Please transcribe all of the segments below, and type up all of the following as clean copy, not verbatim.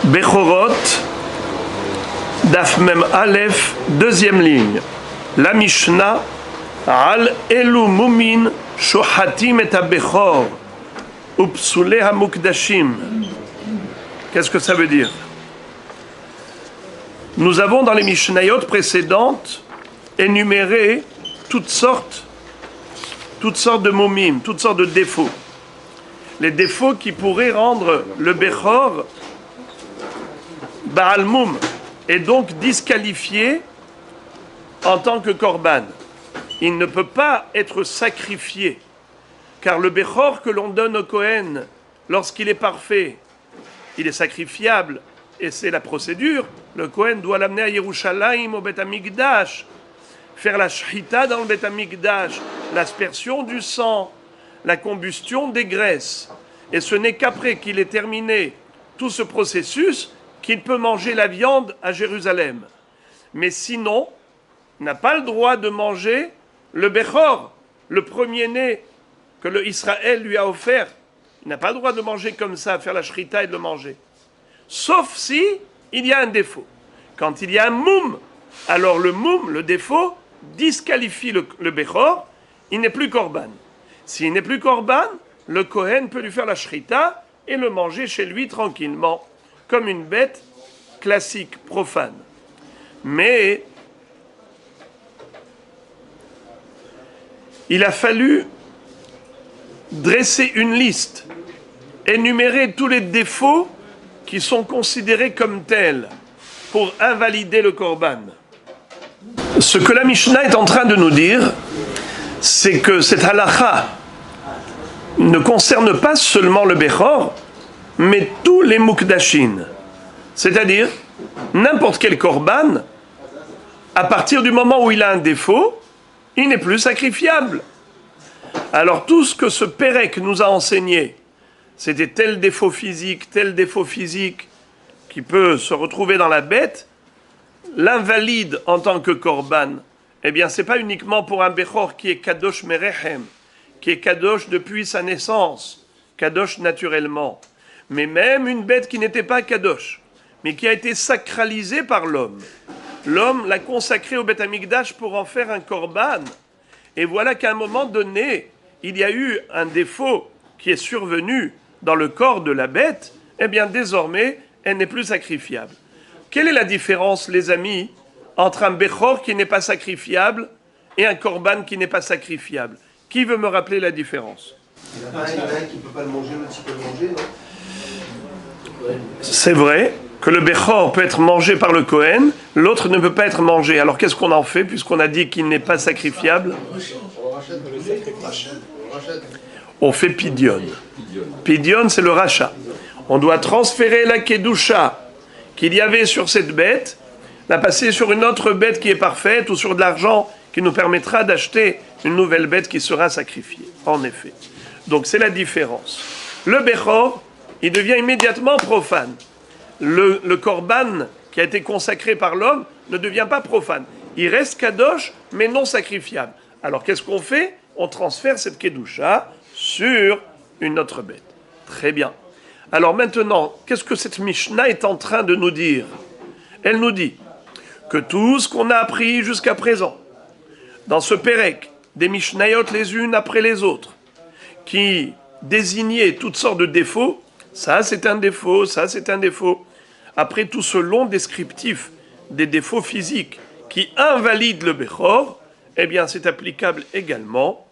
Bechorot, Daf Mem Aleph, deuxième ligne. La Mishnah, Al Elu Mumin, Shohatim et Abechor, Upsule Hamukdashim. Qu'est-ce que ça veut dire? Nous avons dans les Mishnayot précédentes énuméré toutes sortes de mumim, toutes sortes de défauts. Les défauts qui pourraient rendre le Bechor Baal Mum et donc disqualifié en tant que Korban. Il ne peut pas être sacrifié, car le Bechor que l'on donne au Kohen lorsqu'il est parfait, il est sacrifiable, et c'est la procédure. Le Kohen doit l'amener à Yerushalayim, au Beth Amikdash, faire la shchita dans le Beth Amikdash, l'aspersion du sang, la combustion des graisses. Et ce n'est qu'après qu'il ait terminé tout ce processus qu'il peut manger la viande à Jérusalem. Mais sinon, il n'a pas le droit de manger le Bechor, le premier-né que le Israël lui a offert. Il n'a pas le droit de manger comme ça, faire la shrita et de le manger. Sauf si il y a un défaut. Quand il y a un moum, alors le moum, le défaut, disqualifie le Bechor, il n'est plus korban. S'il n'est plus korban, le Kohen peut lui faire la shrita et le manger chez lui tranquillement, comme une bête classique, profane. Mais il a fallu dresser une liste, énumérer tous les défauts qui sont considérés comme tels pour invalider le korban. Ce que la Mishnah est en train de nous dire, c'est que cette halakha ne concerne pas seulement le Bechor, mais tous les mukdashin. C'est-à-dire, n'importe quel korban, à partir du moment où il a un défaut, il n'est plus sacrifiable. Alors tout ce que ce Pérec nous a enseigné, c'était tel défaut physique qui peut se retrouver dans la bête, l'invalide en tant que korban, eh bien c'est pas uniquement pour un Bechor qui est kadosh merechem, qui est kadosh depuis sa naissance, kadosh naturellement, mais même une bête qui n'était pas kadosh, mais qui a été sacralisée par l'homme. L'homme l'a consacré au Beth Amikdash pour en faire un korban. Et voilà qu'à un moment donné, il y a eu un défaut qui est survenu dans le corps de la bête, eh bien désormais, elle n'est plus sacrifiable. Quelle est la différence, les amis, entre un Bechor qui n'est pas sacrifiable et un korban qui n'est pas sacrifiable? Qui veut me rappeler la différence? Il y en a un qui ne peut pas le manger, l'autre qui peut le manger, non? C'est vrai que le Bechor peut être mangé par le Kohen, l'autre ne peut pas être mangé. Alors qu'est-ce qu'on en fait, puisqu'on a dit qu'il n'est pas sacrifiable? On fait pidion. Pidion, c'est le rachat. On doit transférer la kedusha qu'il y avait sur cette bête, la passer sur une autre bête qui est parfaite, ou sur de l'argent qui nous permettra d'acheter une nouvelle bête qui sera sacrifiée. En effet. Donc c'est la différence. Le Bechor, il devient immédiatement profane. Le korban qui a été consacré par l'homme ne devient pas profane. Il reste kadosh, mais non sacrifiable. Alors qu'est-ce qu'on fait? On transfère cette kedusha sur une autre bête. Très bien. Alors maintenant, qu'est-ce que cette Mishnah est en train de nous dire? Elle nous dit que tout ce qu'on a appris jusqu'à présent, dans ce Pérec, des Mishnayot les unes après les autres, qui désignaient toutes sortes de défauts, ça c'est un défaut, ça c'est un défaut. Après tout ce long descriptif des défauts physiques qui invalident le Bechor, eh bien c'est applicable également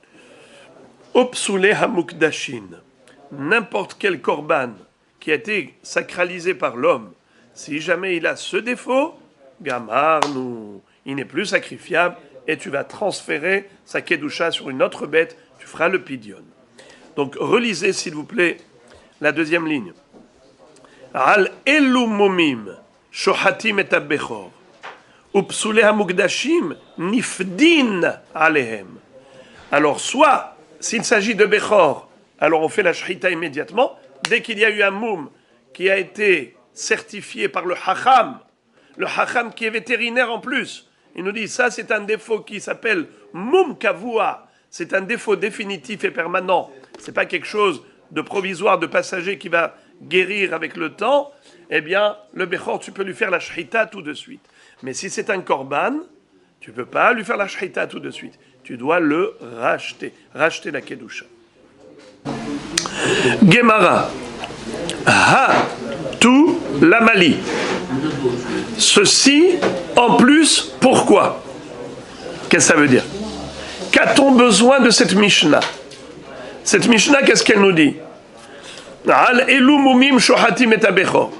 au psoulé hamukdashin. N'importe quel korban qui a été sacralisé par l'homme, si jamais il a ce défaut, gamarnou, il n'est plus sacrifiable et tu vas transférer sa kedusha sur une autre bête, tu feras le pidion. Donc relisez s'il vous plaît la deuxième ligne. Al elu mumim shohatim et abechor upsule hamukdashim nifdin alehem. Alors soit s'il s'agit de bechor, alors on fait la shrita immédiatement dès qu'il y a eu un moum qui a été certifié par le hacham qui est vétérinaire en plus. Il nous dit ça c'est un défaut qui s'appelle moum kavua, c'est un défaut définitif et permanent. C'est pas quelque chose de provisoire, de passager qui va guérir avec le temps, eh bien, le Bechor, tu peux lui faire la Shrita tout de suite. Mais si c'est un Korban, tu ne peux pas lui faire la Shrita tout de suite. Tu dois le racheter la Kedusha. Gemara. Ha, tu, l'amali. Ceci, en plus, pourquoi? Qu'est-ce que ça veut dire? Qu'a-t-on besoin de cette Mishnah? Cette Mishnah, qu'est-ce qu'elle nous dit? Al elu mumim shohatim et abechor.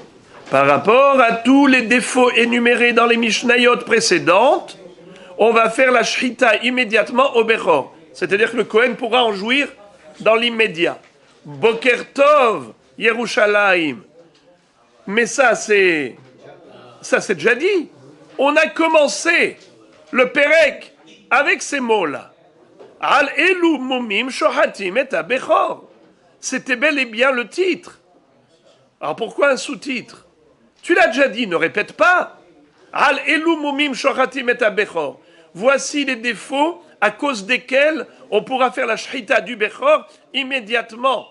Par rapport à tous les défauts énumérés dans les Mishnayot précédentes, on va faire la Shrita immédiatement au Bechor. C'est-à-dire que le Kohen pourra en jouir dans l'immédiat. Boker Tov, Yerushalayim. Mais ça c'est déjà dit. On a commencé le Perek avec ces mots-là. Al elu mumim shohatim et abechor. C'était bel et bien le titre. Alors pourquoi un sous-titre? Tu l'as déjà dit, ne répète pas. Al elu mumim shohatim et abechor. Voici les défauts à cause desquels on pourra faire la shrita du Bechor immédiatement.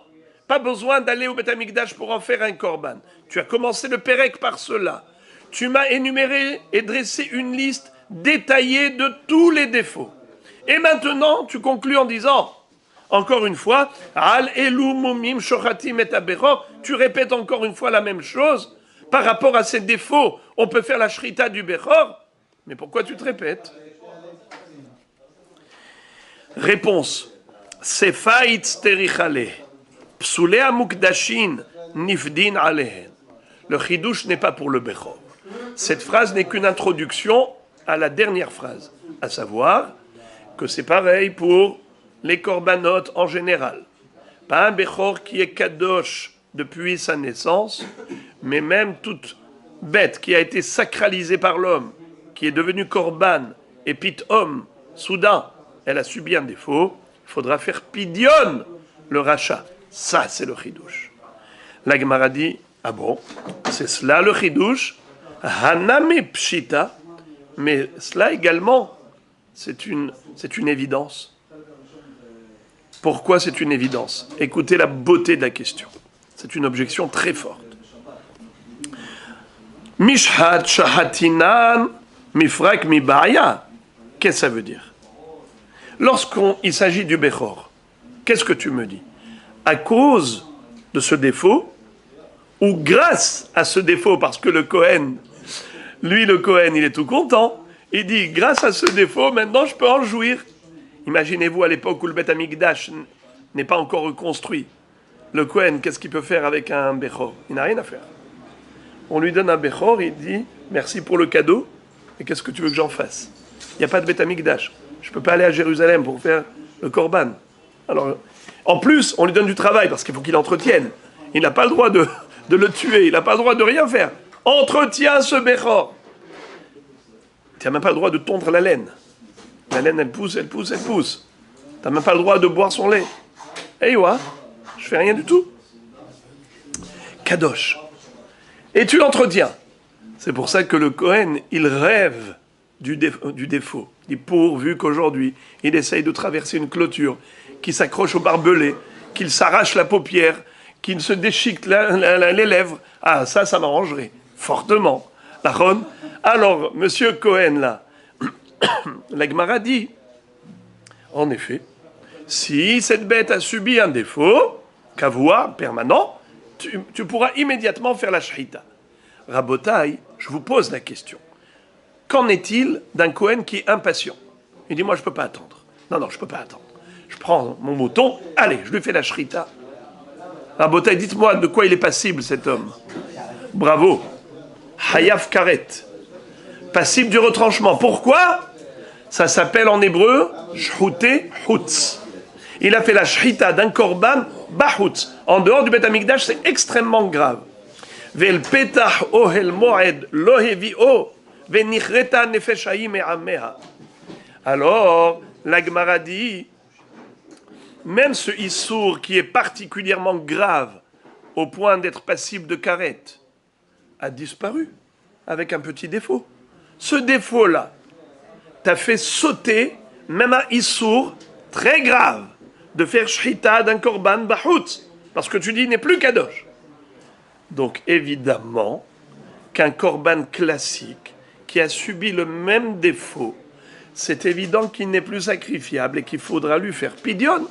Pas besoin d'aller au Beth Amikdash pour en faire un korban. Tu as commencé le Perek par cela. Tu m'as énuméré et dressé une liste détaillée de tous les défauts. Et maintenant, tu conclus en disant, encore une fois, Al elu mumim shochatim et abechor. Tu répètes encore une fois la même chose. Par rapport à ces défauts, on peut faire la shrita du Bechor. Mais pourquoi tu te répètes? Réponse. Sefait terichale. Psule amukdashin nifdin alehen. Le chidouche n'est pas pour le Bechor. Cette phrase n'est qu'une introduction à la dernière phrase, à savoir que c'est pareil pour les korbanot en général. Pas un Bechor qui est kadosh depuis sa naissance, mais même toute bête qui a été sacralisée par l'homme, qui est devenue korban, et pitom, soudain, elle a subi un défaut, il faudra faire pidion, le rachat. Ça, c'est le chidouche. La Gemara dit, ah bon, c'est cela le chidouche, haname pshita, mais cela également, c'est une évidence. Pourquoi c'est une évidence? Écoutez la beauté de la question. C'est une objection très forte. Mishhat shahatinan mifrak mibaya. Qu'est-ce que ça veut dire? Lorsqu'il s'agit du Bechor, qu'est-ce que tu me dis? À cause de ce défaut, ou grâce à ce défaut, parce que le Kohen, le Kohen, il est tout content, il dit, grâce à ce défaut, maintenant je peux en jouir. Imaginez-vous à l'époque où le Beth Amikdash n'est pas encore reconstruit. Le Kohen, qu'est-ce qu'il peut faire avec un Bechor? Il n'a rien à faire. On lui donne un Bechor, il dit, merci pour le cadeau, et qu'est-ce que tu veux que j'en fasse? Il n'y a pas de Beth Amikdash. Je ne peux pas aller à Jérusalem pour faire le Korban. Alors, en plus, on lui donne du travail, parce qu'il faut qu'il entretienne. Il n'a pas le droit de le tuer, il n'a pas le droit de rien faire. Entretiens ce Bechor. Tu n'as même pas le droit de tondre la laine. La laine, elle pousse, elle pousse, elle pousse. Tu n'as même pas le droit de boire son lait. Eh ouais, je fais rien du tout. Kadosh. Et tu l'entretiens. C'est pour ça que le Kohen, il rêve du défaut. Il dit, pourvu qu'aujourd'hui, il essaye de traverser une clôture, qu'il s'accroche au barbelé, qu'il s'arrache la paupière, qu'il se déchique les lèvres. Ah, ça m'arrangerait fortement. Alors, monsieur Cohen, là, la Gemara dit, en effet, si cette bête a subi un défaut, kavua, permanent, tu pourras immédiatement faire la shrita. Rabotai, je vous pose la question. Qu'en est-il d'un Cohen qui est impatient? Il dit, moi, je ne peux pas attendre. Non, je ne peux pas attendre. Je prends mon mouton, allez, je lui fais la shrita. Rabotai, dites-moi de quoi il est passible, cet homme. Bravo. Hayaf karet. Passible du retranchement. Pourquoi? Ça s'appelle en hébreu shrouté hutz. Il a fait la shrita d'un korban bahutz. En dehors du Beth Amikdash, c'est extrêmement grave. Vel petach ohel moed lo hevio venichreta nefeshayim e'ameha. Alors, la Gemara dit, même ce issour qui est particulièrement grave au point d'être passible de karet a disparu avec un petit défaut. Ce défaut-là t'a fait sauter même un issour très grave de faire shrita d'un korban bahut, parce que tu dis il n'est plus kadosh. Donc évidemment qu'un korban classique qui a subi le même défaut, c'est évident qu'il n'est plus sacrifiable et qu'il faudra lui faire pidion.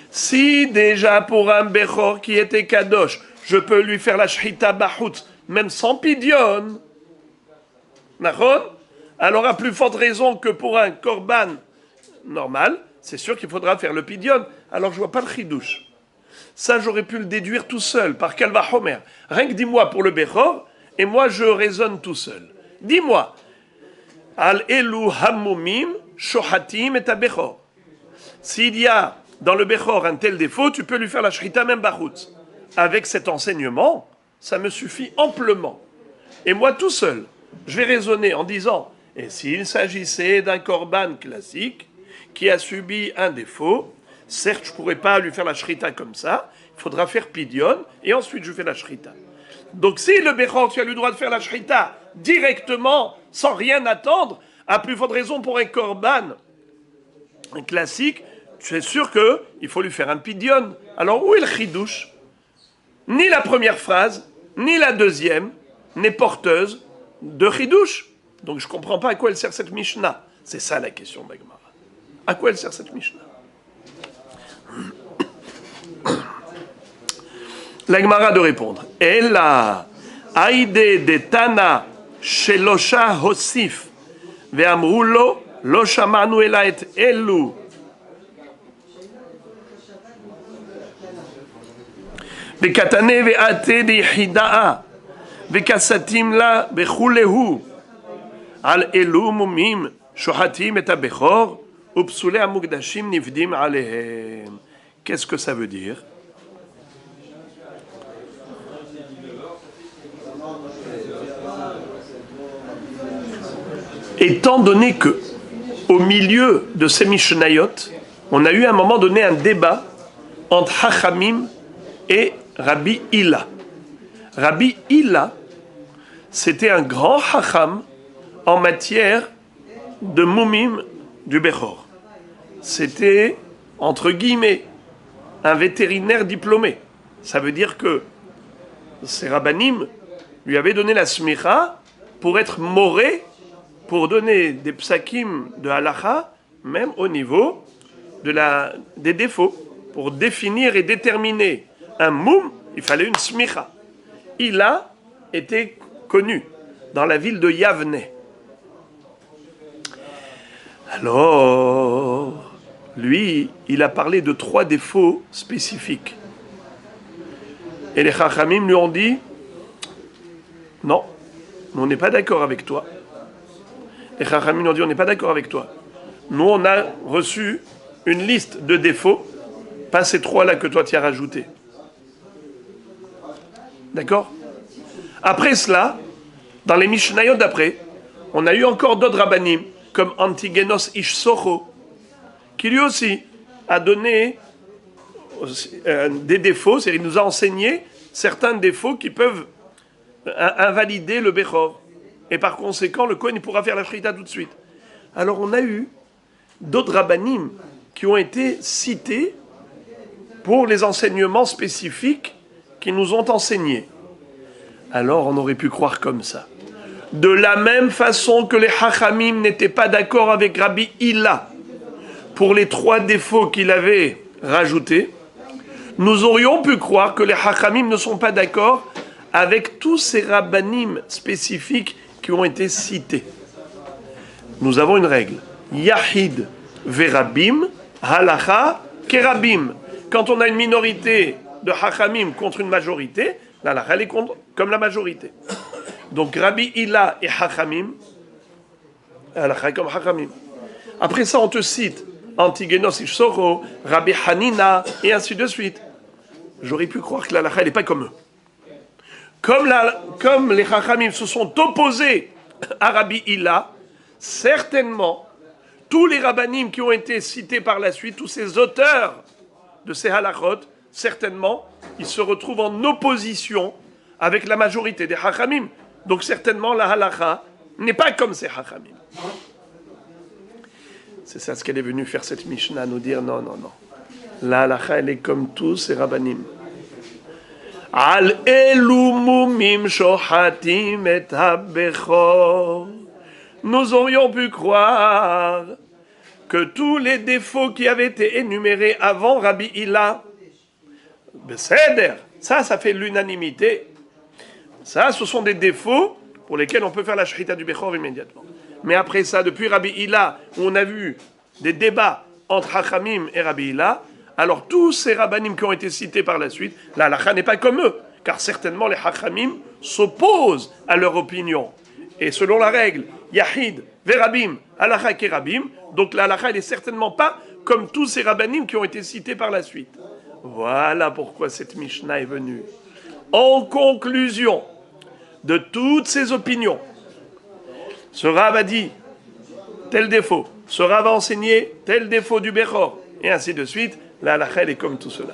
Si déjà pour un Bechor qui était Kadosh, je peux lui faire la Shrita Bahout, même sans pidion, alors à plus forte raison que pour un korban normal, c'est sûr qu'il faudra faire le pidion. Alors je vois pas le chidouche. Ça, j'aurais pu le déduire tout seul, par Kalva Homer. Rien que dis-moi pour le Bechor, et moi je raisonne tout seul. Dis-moi, Al Elu Hammumim, Shohatim et Bechor. S'il y a dans le Bechor un tel défaut, tu peux lui faire la Shrita même Bahout. Avec cet enseignement, ça me suffit amplement. Et moi tout seul, je vais raisonner en disant, et s'il s'agissait d'un korban classique qui a subi un défaut, certes, je ne pourrais pas lui faire la shrita comme ça, il faudra faire pidion, et ensuite je fais la shrita. Donc si le Bechor, tu as le droit de faire la shrita directement, sans rien attendre, à plus forte raison pour un korban un classique, tu es sûr qu'il faut lui faire un pidion. Alors où est le chidouche? Ni la première phrase, ni la deuxième n'est porteuse de chidouche. Donc je ne comprends pas à quoi elle sert cette Mishnah. C'est ça la question de la Gemara. À quoi elle sert cette Mishnah? La Gemara de répondre. Ella aïde de Tana shelosha hosif ve'amrulo lo shamanu ela et elu ve'katane ve'ate de hidaa ve'kasatim la bechulehu al elu mumim shohatim et abechor upsule amugdashim nivdim alehem. Qu'est-ce que ça veut dire? Étant donné que, au milieu de ces Mishnayot, on a eu à un moment donné un débat entre Hachamim et Rabbi Hilla. Rabbi Hilla, c'était un grand Hacham en matière de Mumim du Bechor. C'était, entre guillemets, un vétérinaire diplômé. Ça veut dire que ces Rabbanim lui avaient donné la smicha pour être moré, pour donner des psakim de halacha, même au niveau des défauts. Pour définir et déterminer un moum, il fallait une smicha. Il a été connu dans la ville de Yavne. Alors, lui, il a parlé de 3 défauts spécifiques. Et les Chachamim lui ont dit, non, on n'est pas d'accord avec toi. Les Chachamim lui ont dit, on n'est pas d'accord avec toi. Nous, on a reçu une liste de défauts, pas ces 3-là que toi tu as rajoutés. D'accord? Après cela, dans les Mishnayot d'après, on a eu encore d'autres rabbanim, comme Antigenos Ish Socho, qui lui aussi a donné des défauts, c'est-à-dire il nous a enseigné certains défauts qui peuvent invalider le Bechor. Et par conséquent, le Kohen pourra faire la Shrita tout de suite. Alors on a eu d'autres rabbanim qui ont été cités pour les enseignements spécifiques qu'ils nous ont enseignés. Alors on aurait pu croire comme ça. De la même façon que les Hachamim n'étaient pas d'accord avec Rabbi Hilla pour les 3 défauts qu'il avait rajoutés, nous aurions pu croire que les Hachamim ne sont pas d'accord avec tous ces rabbanim spécifiques qui ont été cités. Nous avons une règle. Yahid verabim, halacha kerabim. Quand on a une minorité de Hachamim contre une majorité, l'halacha elle est comme la majorité. Donc Rabbi Hilla et Hachamim, halacha comme Hachamim. Après ça, on te cite Antigenos Ish Socho, Rabbi Hanina, et ainsi de suite. J'aurais pu croire que l'halacha elle n'est pas comme eux. Comme les Chachamim se sont opposés à Rabbi Hilla, certainement, tous les rabbanim qui ont été cités par la suite, tous ces auteurs de ces halachot, certainement, ils se retrouvent en opposition avec la majorité des Chachamim. Donc certainement, la halacha n'est pas comme ces Chachamim. C'est ça ce qu'elle est venue faire cette Mishnah, nous dire non. La halacha, elle est comme tous ces rabbanim. Al elu mumim shohatim et habechor. Nous aurions pu croire que tous les défauts qui avaient été énumérés avant Rabbi Hilla, Beseder, ça fait l'unanimité. Ça, ce sont des défauts pour lesquels on peut faire la shrita du Bechor immédiatement. Mais après ça, depuis Rabbi Hilla, où on a vu des débats entre Hachamim et Rabbi Hilla, alors tous ces rabbanim qui ont été cités par la suite, la halakha n'est pas comme eux, car certainement les Hachamim s'opposent à leur opinion. Et selon la règle, Yahid, Verabim, halakha Kerabim, donc la halakha n'est certainement pas comme tous ces rabbanim qui ont été cités par la suite. Voilà pourquoi cette Mishnah est venue. En conclusion de toutes ces opinions, ce Rav a dit tel défaut, ce Rav a enseigné tel défaut du Bechor, et ainsi de suite. La halakha est comme tout cela.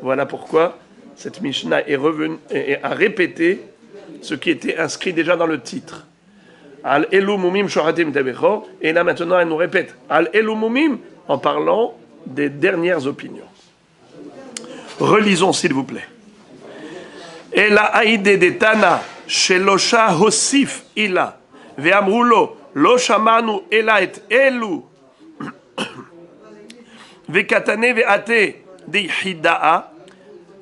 Voilà pourquoi cette Mishnah est revenue et a répété ce qui était inscrit déjà dans le titre. Al elu mumim shohatim tabechor, et là maintenant elle nous répète Al elu mumim en parlant des dernières opinions. Relisons s'il vous plaît. Et la haïde de Tana shelosha hosif ila ve'amrulo lo shamanu ela et elu ve'katane ve'ate de'ihida'a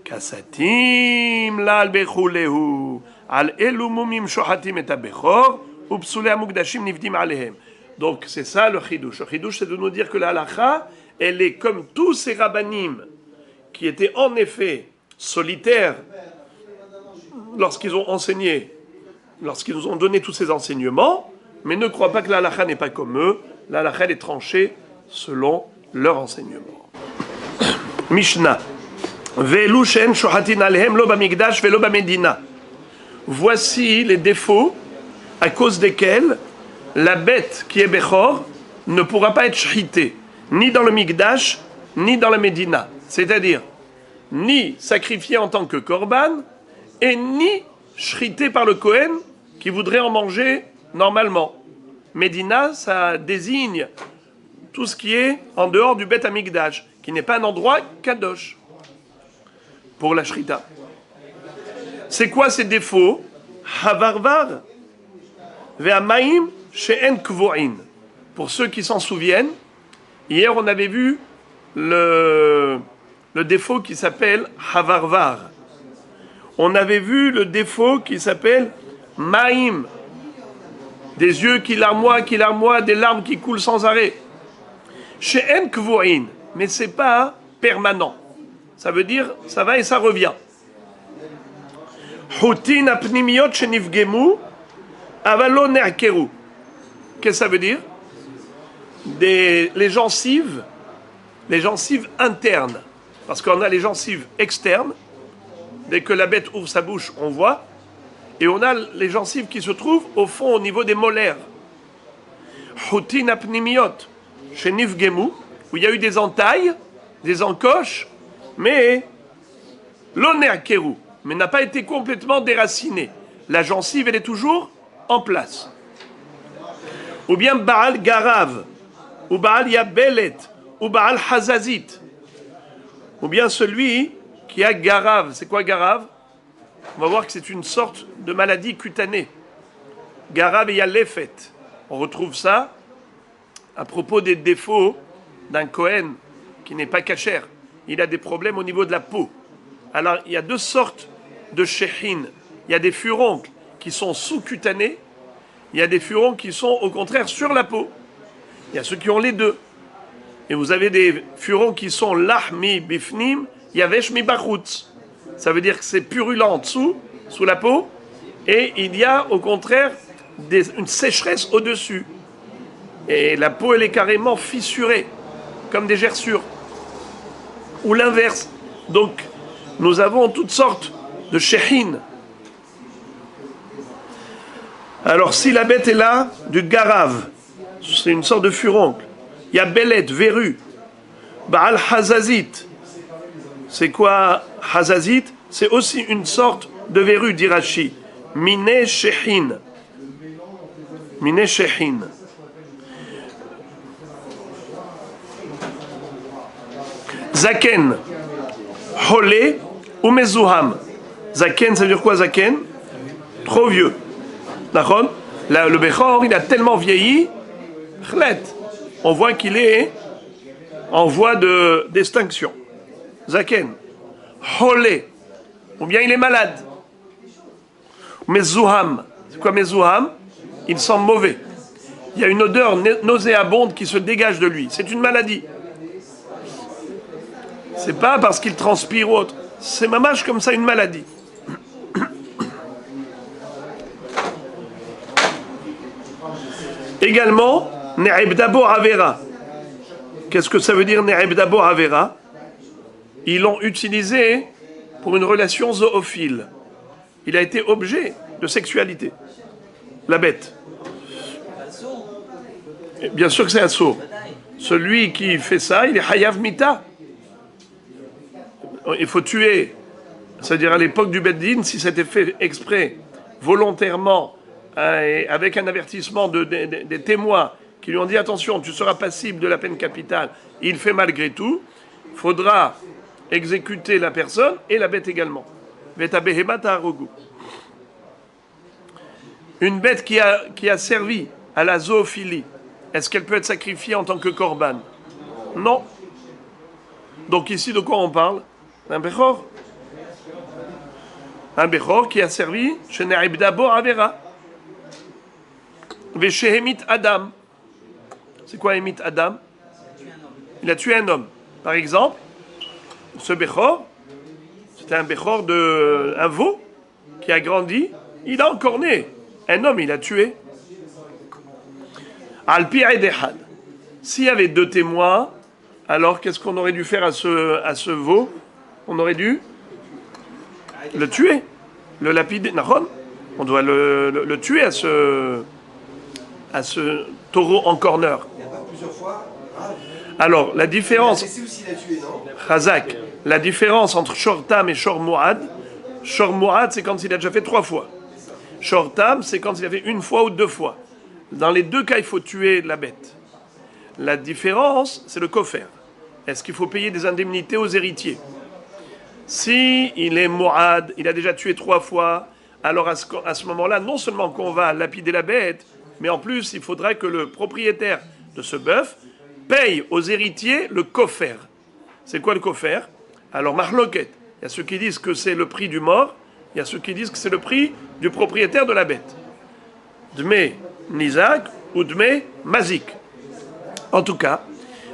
kasatim lal bechulehu al elu mumim shohatim et abechor upsule amukdashim nivdim alehem. Donc c'est ça le chidouche. Le chidouche c'est de nous dire que la halakha elle est comme tous ces rabbanim qui étaient en effet solitaires lorsqu'ils ont enseigné, lorsqu'ils nous ont donné tous ces enseignements, mais ne croient pas que la halakha n'est pas comme eux. La halakha est tranchée selon leur enseignement. Mishnah. Ve'elu she'en shohatin alehem lo bamikdash ve'lo bamedina. Voici les défauts à cause desquels la bête qui est Bechor ne pourra pas être shritée, ni dans le Mikdash, ni dans la Médina. C'est-à-dire, ni sacrifiée en tant que korban, et ni shritée par le Kohen qui voudrait en manger normalement. Médina, ça désigne tout ce qui est en dehors du Beth Amikdash, qui n'est pas un endroit kadosh pour la shrita. C'est quoi ces défauts? Havarvar ve'amaim she'en kvo'in. Pour ceux qui s'en souviennent, hier on avait vu le défaut qui s'appelle Havarvar. On avait vu le défaut qui s'appelle Maïm. Des yeux qui larmoient, des larmes qui coulent sans arrêt. She'en kvo'in. Mais c'est pas permanent. Ça veut dire, ça va et ça revient. Hutin apnimiyot shenifgemu avalo ne'akeru. Qu'est-ce que ça veut dire? Les gencives internes. Parce qu'on a les gencives externes. Dès que la bête ouvre sa bouche, on voit. Et on a les gencives qui se trouvent au fond, au niveau des molaires. Hutin apnimiyot shenifgemu, où il y a eu des entailles, des encoches, mais l'oneakeru, mais n'a pas été complètement déracinée. La gencive, elle est toujours en place. Ou bien Baal Garav, ou Baal Yabelet, ou Baal Hazazit. Ou bien celui qui a Garav. C'est quoi Garav? On va voir que c'est une sorte de maladie cutanée. Garav et Yalefet. On retrouve ça à propos des défauts d'un Kohen qui n'est pas kasher. Il a des problèmes au niveau de la peau. Alors, il y a deux sortes de shehin. Il y a des furoncles qui sont sous-cutanés. Il y a des furoncles qui sont, au contraire, sur la peau. Il y a ceux qui ont les deux. Et vous avez des furoncles qui sont lahmi bifnim, yavesh mi bachutz. Ça veut dire que c'est purulent en dessous, sous la peau. Et il y a, au contraire, une sécheresse au-dessus. Et la peau, elle est carrément fissurée, comme des gerçures. Ou l'inverse. Donc, nous avons toutes sortes de shehin. Alors, si la bête est là, du garav, c'est une sorte de furoncle. Il y a belet, verru. Baal hazazit. C'est quoi hazazit? C'est aussi une sorte de verru, dit Rashi. Mine shehin. Mine shehin. Zaken, holé Ou mezuham. Zaken, ça veut dire quoi zaken? Trop vieux. D'accord? Le Bechor, il a tellement vieilli, on voit qu'il est en voie d'extinction. Zaken. Holé. Ou bien il est malade. Mezuham. C'est quoi mezuham? Il sent mauvais. Il y a une odeur nauséabonde qui se dégage de lui. C'est une maladie. C'est pas parce qu'il transpire ou autre. C'est mamache comme ça une maladie. Également, Ne'eb Dabo Avera. Qu'est-ce que ça veut dire Ne'eb Dabo Avera? Ils l'ont utilisé pour une relation zoophile. Il a été objet de sexualité. La bête. Et bien sûr que c'est un sourd. Celui qui fait ça, il est Hayav Mita. Il faut tuer. C'est-à-dire à l'époque du Beddin, si c'était fait exprès, volontairement, et avec un avertissement des témoins qui lui ont dit attention, tu seras passible de la peine capitale, il fait malgré tout, il faudra exécuter la personne et la bête également. Une bête qui a servi à la zoophilie, est-ce qu'elle peut être sacrifiée en tant que korban? Non. Donc ici, de quoi on parle? Un Bechor. Un Bechor qui a servi chez Ne'eb Dabo Avera. Veshehemit Adam. C'est quoi Emit Adam? Il a tué un homme. Par exemple, ce Bechor, c'était un Bechor un veau qui a grandi, il a encore né. Un homme, il a tué. Al-Pi Edehad. S'il y avait 2 témoins, alors qu'est-ce qu'on aurait dû faire à ce veau? On aurait dû le tuer, le lapider. On doit le tuer à ce taureau en corner. Il n'y a pas plusieurs fois. Alors, la différence. C'est aussi la tuer, non? Chazak, la différence entre Shortam et Shor Muad. Shor Muad, c'est quand il a déjà fait 3 fois. Shortam, c'est quand il a fait 1 fois ou 2 fois. Dans les 2 cas, il faut tuer la bête. La différence, c'est le kofer. Est-ce qu'il faut payer des indemnités aux héritiers? Si il est Muad, il a déjà tué 3 fois, alors à ce moment-là, non seulement qu'on va lapider la bête, mais en plus, il faudra que le propriétaire de ce bœuf paye aux héritiers le kofer. C'est quoi le kofer? Alors, marloquet. Il y a ceux qui disent que c'est le prix du mort, il y a ceux qui disent que c'est le prix du propriétaire de la bête. Dme Nizak ou Dme Mazik. En tout cas,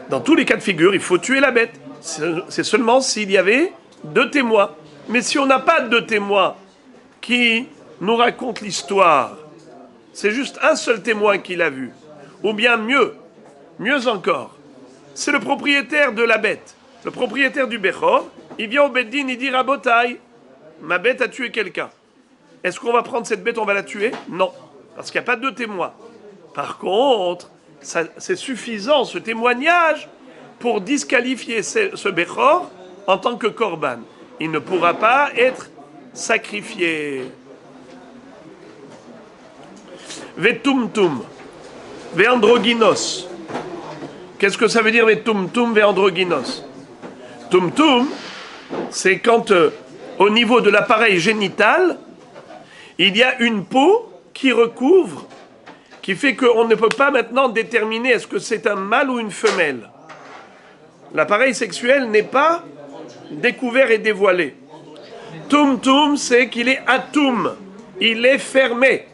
dans tous les cas de figure, il faut tuer la bête. C'est seulement s'il y avait 2 témoins. Mais si on n'a pas de 2 témoins qui nous racontent l'histoire, c'est juste un seul témoin qui l'a vu. Ou bien mieux encore, c'est le propriétaire de la bête, le propriétaire du Bechor, il vient au Beddin, il dit Rabotai, ma bête a tué quelqu'un. Est-ce qu'on va prendre cette bête, on va la tuer? Non, parce qu'il n'y a pas de 2 témoins. Par contre, c'est suffisant, ce témoignage, pour disqualifier ce Bechor en tant que korban. Il ne pourra pas être sacrifié. Vetumtum, veandrogynos. Qu'est-ce que ça veut dire vetumtum, veandrogynos? Tumtum, c'est quand au niveau de l'appareil génital, il y a une peau qui recouvre, qui fait qu'on ne peut pas maintenant déterminer est-ce que c'est un mâle ou une femelle. L'appareil sexuel n'est pas découvert et dévoilé. Tumtum, c'est qu'il est atum, il est fermé.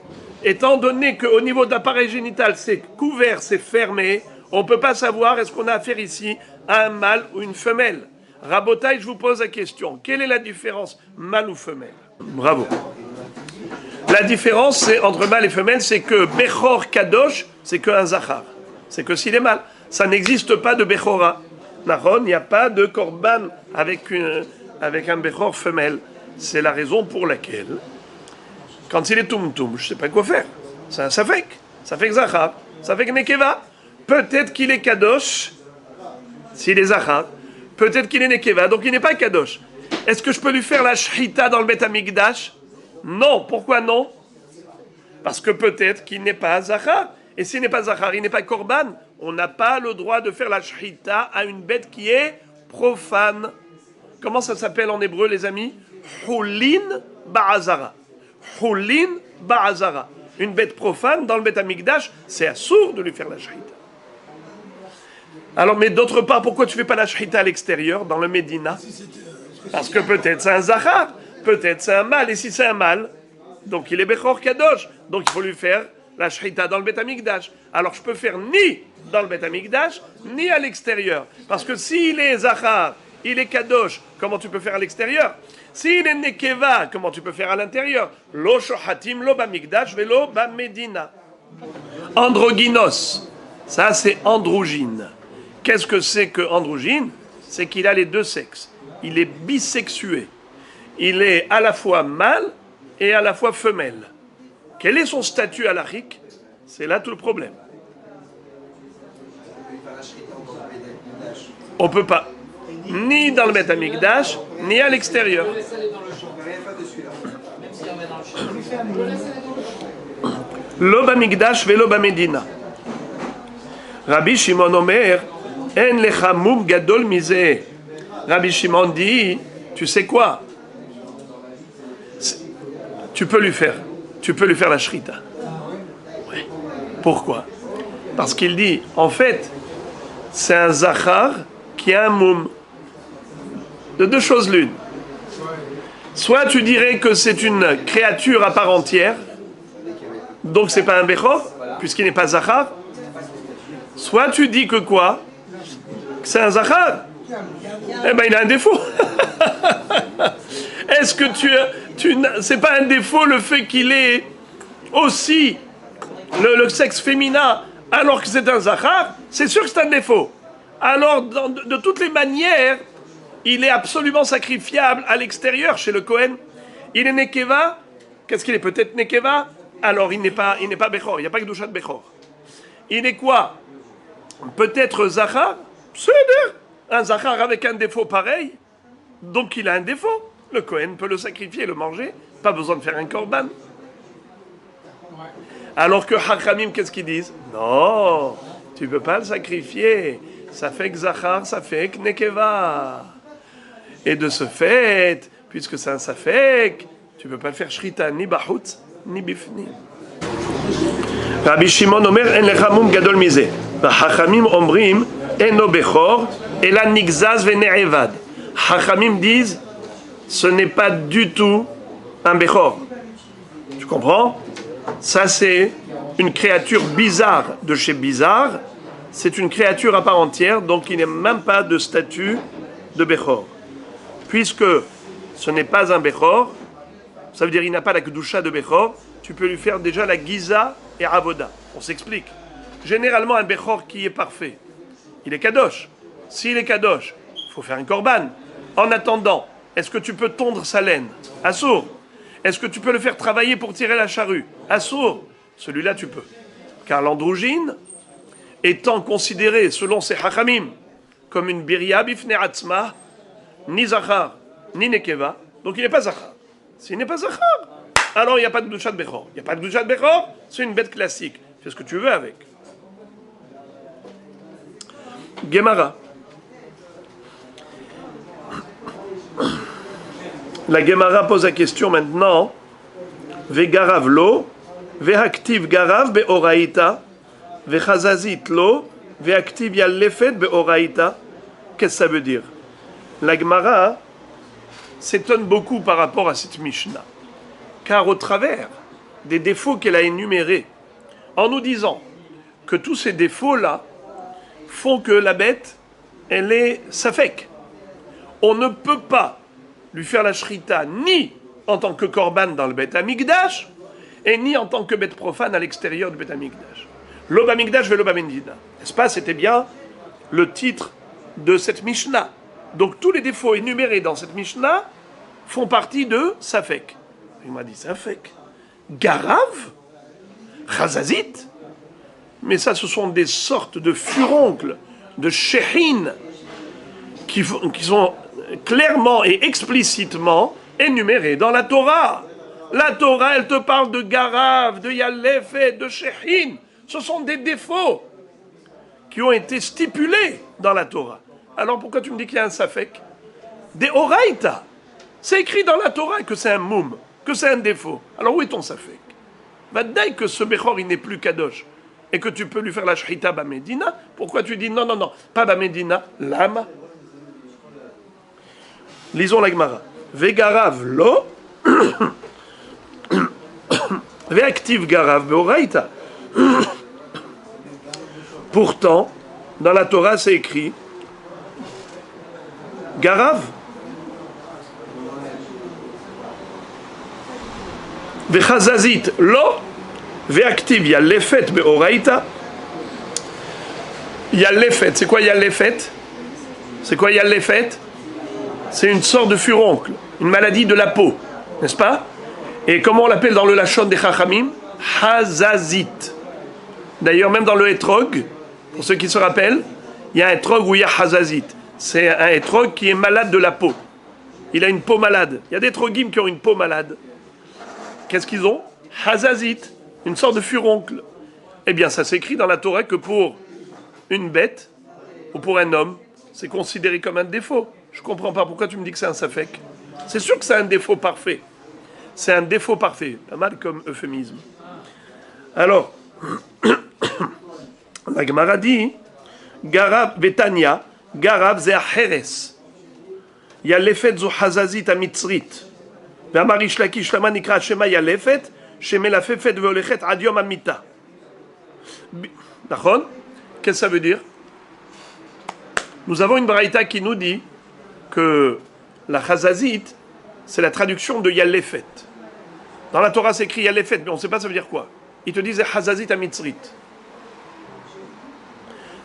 Étant donné qu'au niveau de l'appareil génital, c'est couvert, c'est fermé, on ne peut pas savoir est-ce qu'on a affaire ici à un mâle ou une femelle. Rabotai, je vous pose la question. Quelle est la différence mâle ou femelle? Bravo. La différence entre mâle et femelle, c'est que Bechor Kadosh, c'est qu'un Zachar. C'est que s'il est mâle. Ça n'existe pas de Bechora. Nahon, il n'y a pas de Korban avec un Bechor femelle. C'est la raison pour laquelle, quand il est Tumtum, je ne sais pas quoi faire. C'est un Safek. Safek Zachar. Safek Nekeva. Peut-être qu'il est Kadosh, s'il est Zachar. Peut-être qu'il est Nekeva, donc il n'est pas Kadosh. Est-ce que je peux lui faire la Shrita dans le Bet Amikdash? Non. Pourquoi non? Parce que peut-être qu'il n'est pas Zachar. Et s'il n'est pas Zachar, il n'est pas Korban. On n'a pas le droit de faire la Shrita à une bête qui est profane. Comment ça s'appelle en hébreu, les amis? Hulin ba'azara. Hulin ba'azara. Une bête profane dans le Beth Amikdash, c'est assourd de lui faire la shrita. Alors, mais d'autre part, pourquoi tu ne fais pas la shrita à l'extérieur, dans le Médina? Parce que peut-être c'est un zachar, peut-être c'est un mâle, et si c'est un mâle, donc il est Bechor Kadosh, donc il faut lui faire la shrita dans le Beth Amikdash. Alors je peux faire ni dans le Beth Amikdash, ni à l'extérieur. Parce que s'il est zachar, il est Kadosh, comment tu peux faire à l'extérieur? S'il est Nekeva, comment tu peux faire à l'intérieur? Lo shohatim, lo bamikdash, velo bamedina. Androgynos, ça c'est androgyne. Qu'est-ce que c'est que androgyne? C'est qu'il a les deux sexes. Il est bisexué. Il est à la fois mâle et à la fois femelle. Quel est son statut halachique? C'est là tout le problème. On ne peut pas. Ni dans le Beth Amikdash, ni à l'extérieur. Lo bamikdash velo bamedina. Rabbi Shimon Omer, en lecha mum gadol mizeh. Rabbi Shimon dit, tu sais quoi? Tu peux lui faire la shrita. Ouais. Pourquoi? Parce qu'il dit, en fait, c'est un zachar qui a un moum. De deux choses l'une. Soit tu dirais que c'est une créature à part entière, donc c'est pas un bechor, puisqu'il n'est pas zachar. Soit tu dis que quoi? Que c'est un zachar. Eh ben il a un défaut. Est-ce que c'est pas un défaut le fait qu'il ait aussi le sexe féminin alors que c'est un zachar? C'est sûr que c'est un défaut. Alors de toutes les manières, il est absolument sacrifiable à l'extérieur chez le Kohen. Il est Nekeva. Qu'est-ce qu'il est? Peut-être Nekeva. Alors il n'est pas Bechor. Il n'y a pas que Kedushat Bechor. Il est quoi? Peut-être Zachar. C'est-à-dire un Zachar avec un défaut pareil. Donc il a un défaut. Le Kohen peut le sacrifier, le manger. Pas besoin de faire un korban. Alors que Hachamim, qu'est-ce qu'ils disent? Non, tu ne peux pas le sacrifier. Ça fait que Zachar, ça fait que Nekeva. Et de ce fait, puisque c'est un safek, tu ne peux pas le faire shrita ni bahut, ni bifni. Rabbi Shimon Omer, en lechamum gadol mizeh. Hachamim omrim, eno bechor, ela nigzaz vene'evad. Hachamim disent, ce n'est pas du tout un bechor. Tu comprends? Ça, c'est une créature bizarre de chez bizarre. C'est une créature à part entière, donc il n'est même pas de statut de bechor. Puisque ce n'est pas un Bechor, ça veut dire qu'il n'a pas la Kedusha de Bechor, tu peux lui faire déjà la Giza et Avoda. On s'explique. Généralement, un Bechor qui est parfait, il est Kadosh. S'il est Kadosh, il faut faire un Korban. En attendant, est-ce que tu peux tondre sa laine? Assour. Est-ce que tu peux le faire travailler pour tirer la charrue? Assour. Celui-là, tu peux. Car l'androgyne, étant considéré, selon ses Hachamim, comme une Biria bifne atzma, ni Zachar, ni Nekeva, donc il n'est pas Zachar. S'il n'est pas Zachar, alors il n'y a pas de Kedushat Bechor. Il n'y a pas de Kedushat Bechor, c'est une bête classique. Fais ce que tu veux avec. Gemara. La Gemara pose la question maintenant. Vegarav lo, vehaktiv garav beoraita, vechazazit lo, vehaktiv yallefet beoraita. Qu'est-ce que ça veut dire? La Gemara s'étonne beaucoup par rapport à cette Mishnah, car au travers des défauts qu'elle a énumérés, en nous disant que tous ces défauts-là font que la bête, elle est safek. On ne peut pas lui faire la shrita ni en tant que korban dans le Beth Amikdash, et ni en tant que bête profane à l'extérieur du Beth Amikdash. Lo bamikdash velo bamedina. N'est-ce pas? C'était bien le titre de cette Mishnah. Donc tous les défauts énumérés dans cette Mishnah font partie de Safek. Il m'a dit Safek. Garav? Chazazit? Mais ça, ce sont des sortes de furoncles, de shechin, qui sont clairement et explicitement énumérés dans la Torah. La Torah, elle te parle de Garav, de Yalefet, de shechin. Ce sont des défauts qui ont été stipulés dans la Torah. Alors pourquoi tu me dis qu'il y a un safek? Des oraïta. C'est écrit dans la Torah que c'est un moum, que c'est un défaut. Alors où est ton safek? Vadaï que ce Bechor, il n'est plus kadosh, et que tu peux lui faire la shrita Bamedina, pourquoi tu dis non, non, non, pas Bamedina, l'âme? Lisons la Gemara. Vegarav lo, veactiv garav beoraita. Pourtant, dans la Torah, c'est écrit Garav. Vechazazit lo. Veactiv, il y a l'effet beoraita. Il y a l'effet. C'est quoi il y a l'effet? C'est quoi il y a l'effet? C'est une sorte de furoncle, une maladie de la peau, n'est-ce pas? Et comment on l'appelle dans le Lachon des Chachamim? Hazazit. D'ailleurs, même dans le Etrog, pour ceux qui se rappellent, il y a un Etrog où il y a Hazazit. C'est un Etrog qui est malade de la peau. Il a une peau malade. Il y a des Trogim qui ont une peau malade. Qu'est-ce qu'ils ont? Hazazit, une sorte de furoncle. Eh bien, ça s'écrit dans la Torah que pour une bête ou pour un homme, c'est considéré comme un défaut. Je ne comprends pas pourquoi tu me dis que c'est un safek. C'est sûr que c'est un défaut parfait. C'est un défaut parfait. Pas mal comme euphémisme. Alors, la Gemara dit Garav Betania, Garav ze acheres. Il y a l'effet zu hazazit amitzrit. Ve'amarish lakish lama nikra shema ya l'effet, shema la fefet ve'olechet adiom amita. D'accord? Qu'est-ce que ça veut dire? Nous avons une braïta qui nous dit que la chazazit, c'est la traduction de Yalefet. Dans la Torah, c'est écrit Yalefet, mais on ne sait pas ça veut dire quoi. Ils te disent Chazazit Amitzrit.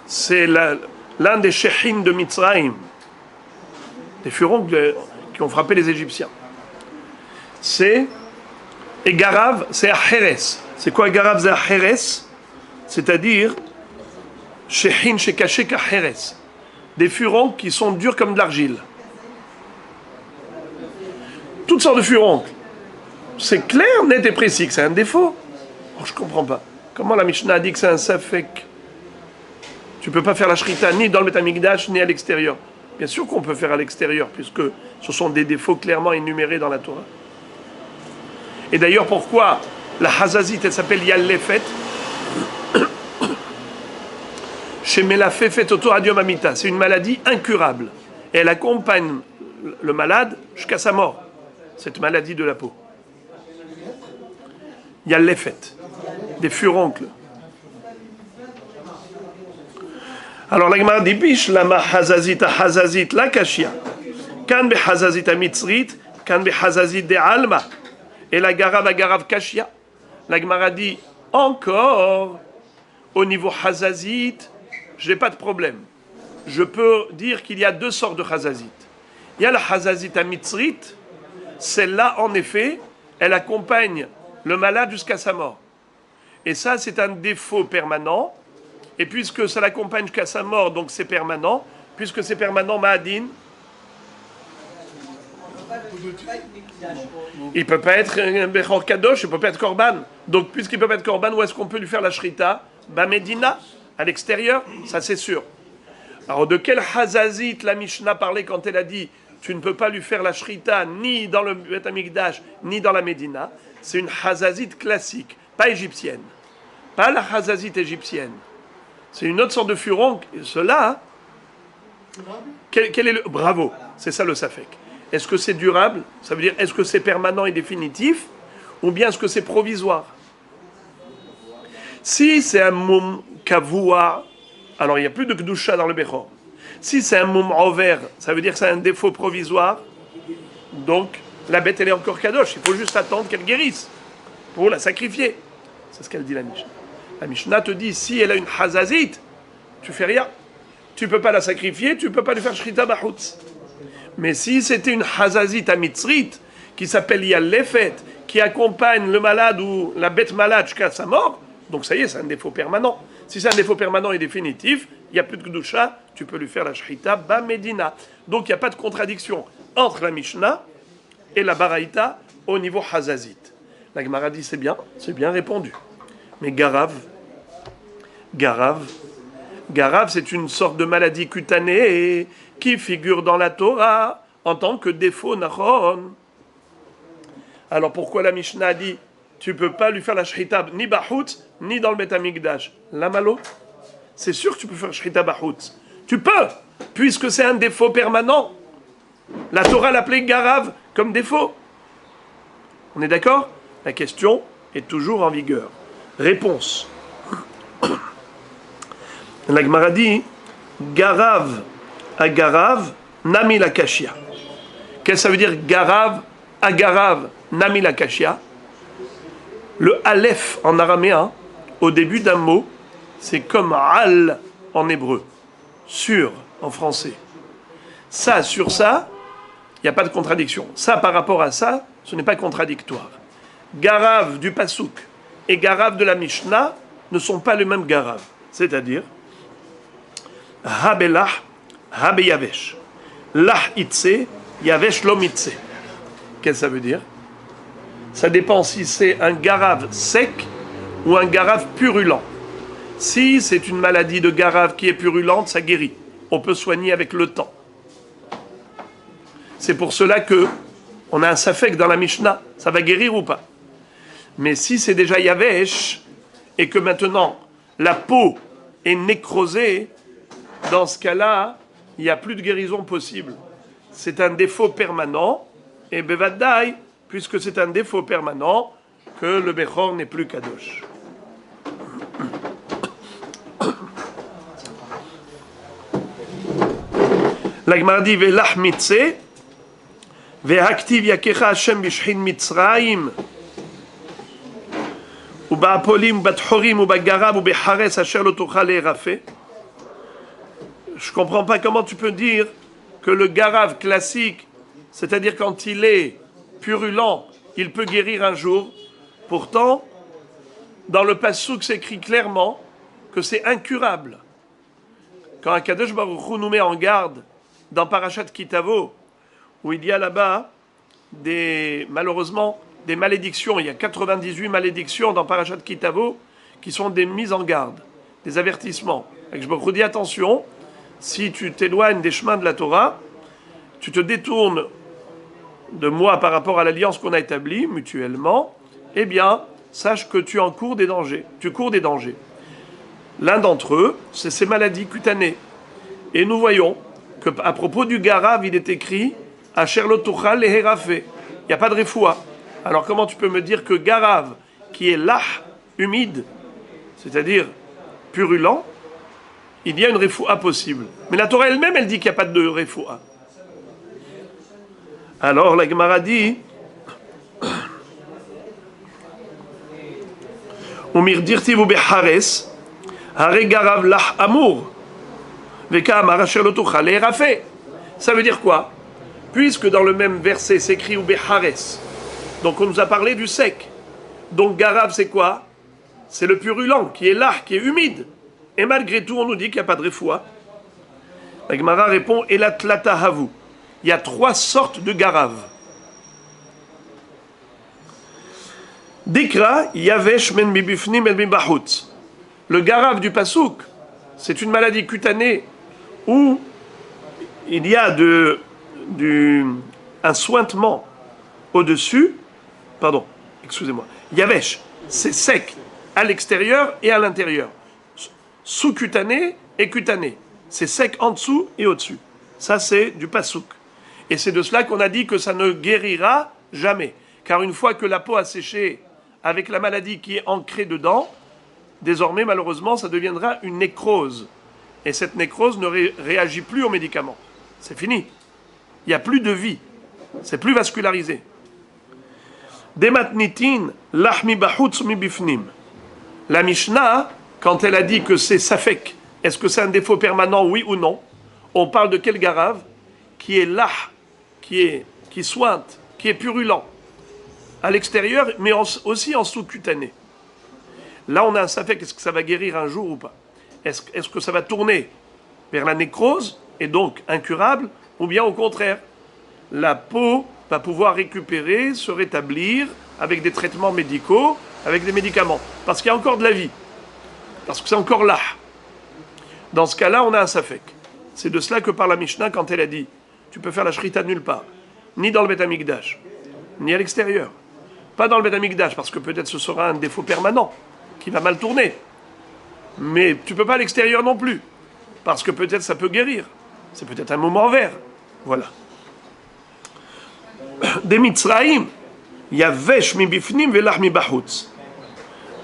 C'est l'un des shechin de Mitzrayim, des furons qui ont frappé les Égyptiens. Et Garav, c'est Acheres. C'est quoi Garav, c'est Acheres? C'est-à-dire shechin shekaché kacheres. Des furons qui sont durs comme de l'argile. Toutes sortes de furoncles. C'est clair, net et précis que c'est un défaut. Oh, je ne comprends pas. Comment la Mishnah a dit que c'est un safek? Tu ne peux pas faire la shrita ni dans le Beth Amikdash ni à l'extérieur. Bien sûr qu'on peut faire à l'extérieur, puisque ce sont des défauts clairement énumérés dans la Torah. Et d'ailleurs, pourquoi la Hazazit, elle s'appelle Yalefet? Shemela Fefet Oto Adiom Amita. C'est une maladie incurable. Et elle accompagne le malade jusqu'à sa mort. Cette maladie de la peau. Il y a l'effet, des furoncles. Alors la Gemara dit bish lama hazazit hazazit la kashia. Kan be hazazit mitzrit, kan be hazazit de alma. Et la garav kashia. La Gemara dit encore au niveau hazazit, je n'ai pas de problème. Je peux dire qu'il y a deux sortes de hazazit. Il y a la hazazit mitzrit. Celle-là, en effet, elle accompagne le malade jusqu'à sa mort. Et ça, c'est un défaut permanent. Et puisque ça l'accompagne jusqu'à sa mort, donc c'est permanent. Puisque c'est permanent, Mahadin, il ne peut pas être un Bechor Kadosh, il ne peut pas être Korban. Donc, puisqu'il ne peut pas être Korban, où est-ce qu'on peut lui faire la Shrita? Medina, à l'extérieur, ça c'est sûr. Alors, de quel Hazazit la Mishnah parlait quand elle a dit tu ne peux pas lui faire la shrita ni dans le Beth Amikdash, ni dans la Médina? C'est une Hazazit classique, pas égyptienne. Pas la Hazazit égyptienne. C'est une autre sorte de furon. Cela, quel est le... Bravo, c'est ça le safek. Est-ce que c'est durable? Ça veut dire, est-ce que c'est permanent et définitif? Ou bien est-ce que c'est provisoire? Si c'est un moum kavua, alors il n'y a plus de kdusha dans le Bechor. Si c'est un moum over, ça veut dire que c'est un défaut provisoire. Donc, la bête, elle est encore kadosh. Il faut juste attendre qu'elle guérisse pour la sacrifier. C'est ce qu'elle dit, la Mishnah. La Mishnah te dit, si elle a une hazazit, tu fais rien. Tu ne peux pas la sacrifier, tu ne peux pas lui faire shrita bachutz. Mais si c'était une hazazit à mitzrit, qui s'appelle Yalefet, qui accompagne le malade ou la bête malade jusqu'à sa mort, donc ça y est, c'est un défaut permanent. Si c'est un défaut permanent et définitif, il n'y a plus de Kedusha, tu peux lui faire la Shrita Bamedina. Donc il n'y a pas de contradiction entre la Mishnah et la Baraïta au niveau Hazazit. La Gemara dit c'est bien répondu. Mais Garav, c'est une sorte de maladie cutanée qui figure dans la Torah en tant que défaut nachon. Alors pourquoi la Mishnah a dit tu ne peux pas lui faire la shrita ni bahut ni dans le Beth Amikdash? La malo, c'est sûr que tu peux faire shrita bahut. Tu peux, puisque c'est un défaut permanent. La Torah l'appelait garav comme défaut. On est d'accord? La question est toujours en vigueur. Réponse. La Gemara dit garav à garav nami la kashia. Qu'est-ce que ça veut dire garav à garav nami la kashia? Le aleph en araméen, au début d'un mot, c'est comme al en hébreu, sur en français. Ça sur ça, il n'y a pas de contradiction. Ça par rapport à ça, ce n'est pas contradictoire. Garav du Pasuk et Garav de la Mishnah ne sont pas le même Garav. C'est-à-dire, Habelah, Habe Yavesh. Lah Itse, Yavesh Lom Itse. Qu'est-ce que ça veut dire? Ça dépend si c'est un Garav sec ou un Garav purulent. Si c'est une maladie de Garav qui est purulente, ça guérit. On peut soigner avec le temps. C'est pour cela que on a un safek dans la Mishnah. Ça va guérir ou pas? Mais si c'est déjà Yavesh et que maintenant la peau est nécrosée, dans ce cas-là, il n'y a plus de guérison possible. C'est un défaut permanent et Bevadai, puisque c'est un défaut permanent, que le Bechor n'est plus Kadosh. La Gemara dit Velach mitze, Ve'aktiv yakecha Hashem b'shchin Mitzrayim, U'ba'apolim, U'batchorim, U'ba'garav, U'bechares, Asher lo tochal le'erafeh. Je ne comprends pas comment tu peux dire que le garav classique, c'est-à-dire quand il est purulent, il peut guérir un jour. Pourtant, dans le Passouk, c'est écrit clairement que c'est incurable. Quand Akadosh Baruch Hu nous met en garde dans Parashat Kitavo, où il y a là-bas malheureusement des malédictions, il y a 98 malédictions dans Parashat Kitavo qui sont des mises en garde, des avertissements. Akadosh Baruch Hu dit attention, si tu t'éloignes des chemins de la Torah, tu te détournes de moi par rapport à l'alliance qu'on a établie mutuellement, eh bien, sache que tu encours des dangers. Tu cours des dangers. L'un d'entre eux, c'est ces maladies cutanées. Et nous voyons qu'à propos du Garav, il est écrit Asher lo tuchal le'erafeh. Il n'y a pas de refoua. Alors comment tu peux me dire que Garav, qui est lach, humide, c'est-à-dire purulent, il y a une refoua possible. Mais la Torah elle-même, elle dit qu'il n'y a pas de refoua. Alors la Gemara dit Umir dirtivu bechares, hare garav lach amour, veka amar asher lo tuchal le'erafeh. Ça veut dire quoi? Puisque dans le même verset s'écrit ou bechares, donc on nous a parlé du sec. Donc garav c'est quoi? C'est le purulent qui est là, qui est humide. Et malgré tout, on nous dit qu'il n'y a pas de refoua. La Gemara répond Elat tlata havu. Il y a 3 sortes de garav. Dikra, yavesh men mibifnim el mibahut. Le garav du Passouk, c'est une maladie cutanée où il y a un sointement au-dessus. Pardon, excusez-moi. Yavesh, c'est sec à l'extérieur et à l'intérieur. Sous-cutané et cutané. C'est sec en dessous et au-dessus. Ça, c'est du Passouk. Et c'est de cela qu'on a dit que ça ne guérira jamais. Car une fois que la peau a séché avec la maladie qui est ancrée dedans, désormais, malheureusement, ça deviendra une nécrose. Et cette nécrose ne réagit plus aux médicaments. C'est fini. Il n'y a plus de vie. C'est plus vascularisé. Dematnitin lahmi bahutz mi bifnim. La Mishnah, quand elle a dit que c'est safek, est-ce que c'est un défaut permanent, oui ou non? On parle de quel garav? Qui est là, qui sointe, qui est purulent, à l'extérieur, mais aussi en sous-cutané. Là, on a un safek, est-ce que ça va guérir un jour ou pas? Est-ce que ça va tourner vers la nécrose, et donc incurable, ou bien au contraire, la peau va pouvoir récupérer, se rétablir, avec des traitements médicaux, avec des médicaments, parce qu'il y a encore de la vie, parce que c'est encore là. Dans ce cas-là, on a un safek. C'est de cela que parle la Mishnah quand elle a dit tu peux faire la shrita nulle part. Ni dans le Beth Amikdash, ni à l'extérieur. Pas dans le Beth Amikdash, parce que peut-être ce sera un défaut permanent, qui va mal tourner. Mais tu peux pas à l'extérieur non plus, parce que peut-être ça peut guérir. C'est peut-être un moment vert. Voilà. Des Mitzraïm, yavesh mi bifnim velach mi bachutz.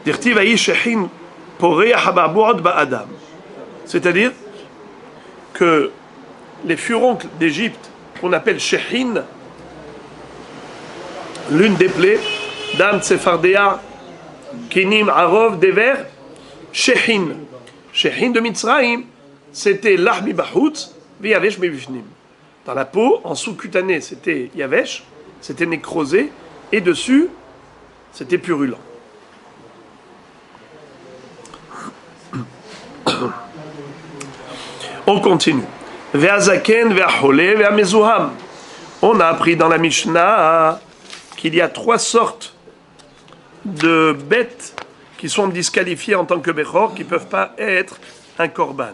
Dirtiv ha'ish shechin poreach hababu'od ba'adam. C'est-à-dire que les furoncles d'Égypte, qu'on appelle shechin, l'une des plaies, Dam Tsefardea, Kinim Arov, Dever, shechin. Shechin de Mitzraïm, c'était l'achmi bachutz, ve'yavesh mi bifnim. Dans la peau, en sous-cutané, c'était yavesh, c'était nécrosé, et dessus, c'était purulent. On continue. Ve'azaken, ve'achole, ve'amezuham. On a appris dans la Mishnah qu'il y a 3 sortes de bêtes qui sont disqualifiées en tant que bechor, qui ne peuvent pas être un korban.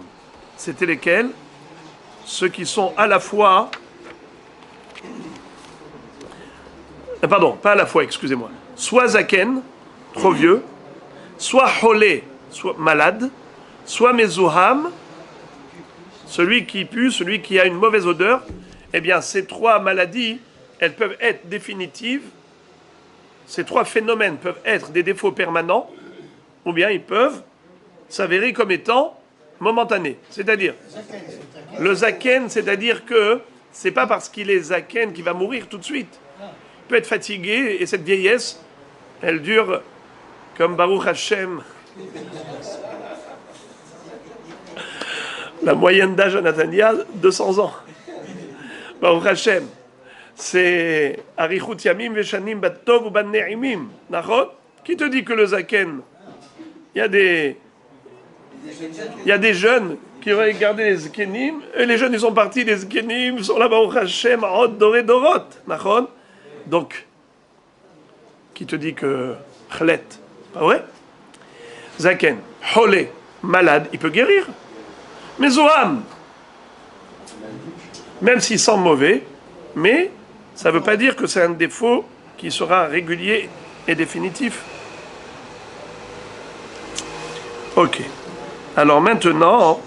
C'était lesquels? Ceux qui sont à la fois... Pardon, pas à la fois, excusez-moi. Soit zaken, trop vieux, soit cholé, soit malade, soit mezuham, celui qui pue, celui qui a une mauvaise odeur. Eh bien, ces 3 maladies, elles peuvent être définitives. Ces 3 phénomènes peuvent être des défauts permanents, ou bien ils peuvent s'avérer comme étant momentanés. C'est-à-dire, le zaken, c'est-à-dire que c'est pas parce qu'il est zaken qu'il va mourir tout de suite. Il peut être fatigué, et cette vieillesse, elle dure comme Baruch Hashem. La moyenne d'âge à Nathaniel, 200 ans. Baruch Hashem. C'est Arichut Yamim Veshanim Bat Tov ou Bat Ne'imim. Nachot? Qui te dit que le zaken, il y a des jeunes qui auraient gardé les zkenim, et les jeunes, ils sont partis, les zkenim sont là, Baruch Hashem, Od Doré Dorot. Nachot? Donc, qui te dit que Chlet, pas vrai? Zaken, Cholé, malade, il peut guérir. Mais Zoham, même s'il sent mauvais, mais ça ne veut pas dire que c'est un défaut qui sera régulier et définitif. Ok. Alors maintenant,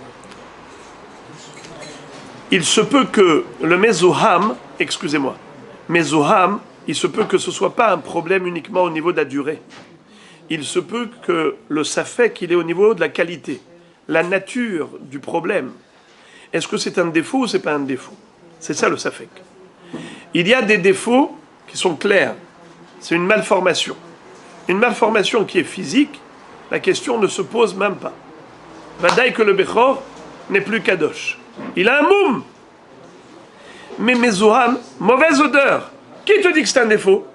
il se peut que le Mezoham, excusez-moi, Mezoham, il se peut que ce ne soit pas un problème uniquement au niveau de la durée. Il se peut que le safek, il est au niveau de la qualité, la nature du problème. Est-ce que c'est un défaut ou c'est pas un défaut? C'est ça le safek. Il y a des défauts qui sont clairs. C'est une malformation. Une malformation qui est physique, la question ne se pose même pas. Vadaï que le Bechor n'est plus kadosh. Il a un moum. Mais Mezoham, mauvaise odeur. Qui te dit que c'est un défaut?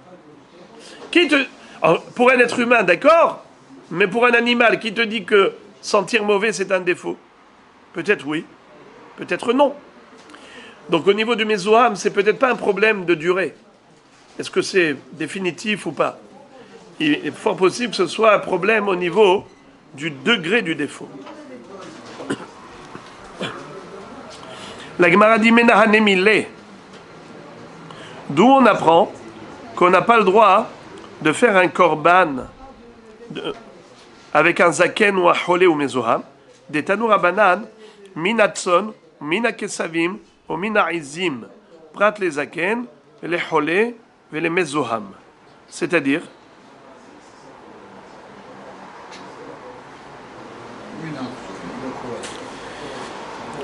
Alors, pour un être humain, d'accord, mais pour un animal, qui te dit que sentir mauvais, c'est un défaut? Peut-être oui, peut-être non. Donc au niveau du Mezoham, c'est peut-être pas un problème de durée. Est-ce que c'est définitif ou pas? Il est fort possible que ce soit un problème au niveau du degré du défaut. La Gemara dit Menahanemile. D'où on apprend qu'on n'a pas le droit de faire un korban avec un zaken ou un cholé ou mezoham, des tanoura banan, minatson, minakesavim, ou minaizim, prat les zaken, les cholé, et les mezoham. C'est-à-dire,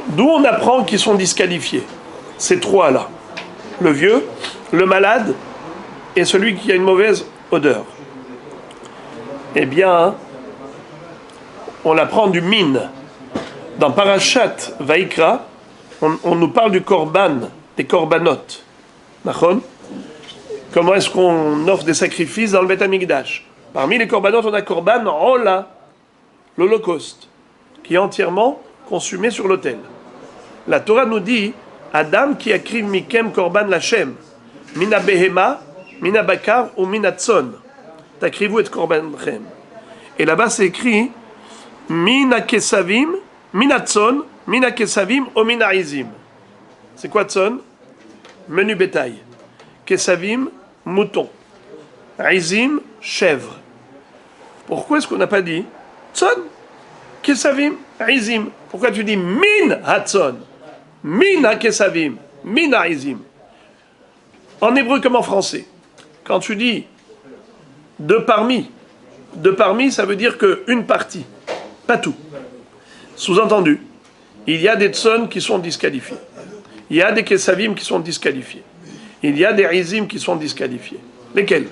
d'où on apprend qu'ils sont disqualifiés. Ces 3-là. Le vieux, le malade et celui qui a une mauvaise odeur. Eh bien, on apprend du min. Dans Parashat Vaikra, on nous parle du korban, des korbanot. Nachon? Comment est-ce qu'on offre des sacrifices dans le Beth Amikdash? Parmi les korbanot, on a korban Ola, l'Holocauste, qui est entièrement consumé sur l'autel. La Torah nous dit Adam qui akriv mikem korban lachem, mina behema, mina bakar ou mina tson. Takrivu et korban chem. Et là-bas c'est écrit mina kesavim, mina tson, mina kesavim ou mina izim. C'est quoi tson? menu bétail. Kesavim, mouton. Izim, chèvre. Pourquoi est-ce qu'on n'a pas dit Tzon, Kesavim, Izim? Pourquoi tu dis Min Hatzon, Min Ha-Kesavim, Min Ha-Izim? En hébreu comme en français, quand tu dis de parmi, ça veut dire qu'une partie, pas tout. Sous-entendu, il y a des Tzon qui sont disqualifiés. Il y a des Kesavim qui sont disqualifiés. Il y a des Izim qui sont disqualifiés. Lesquels?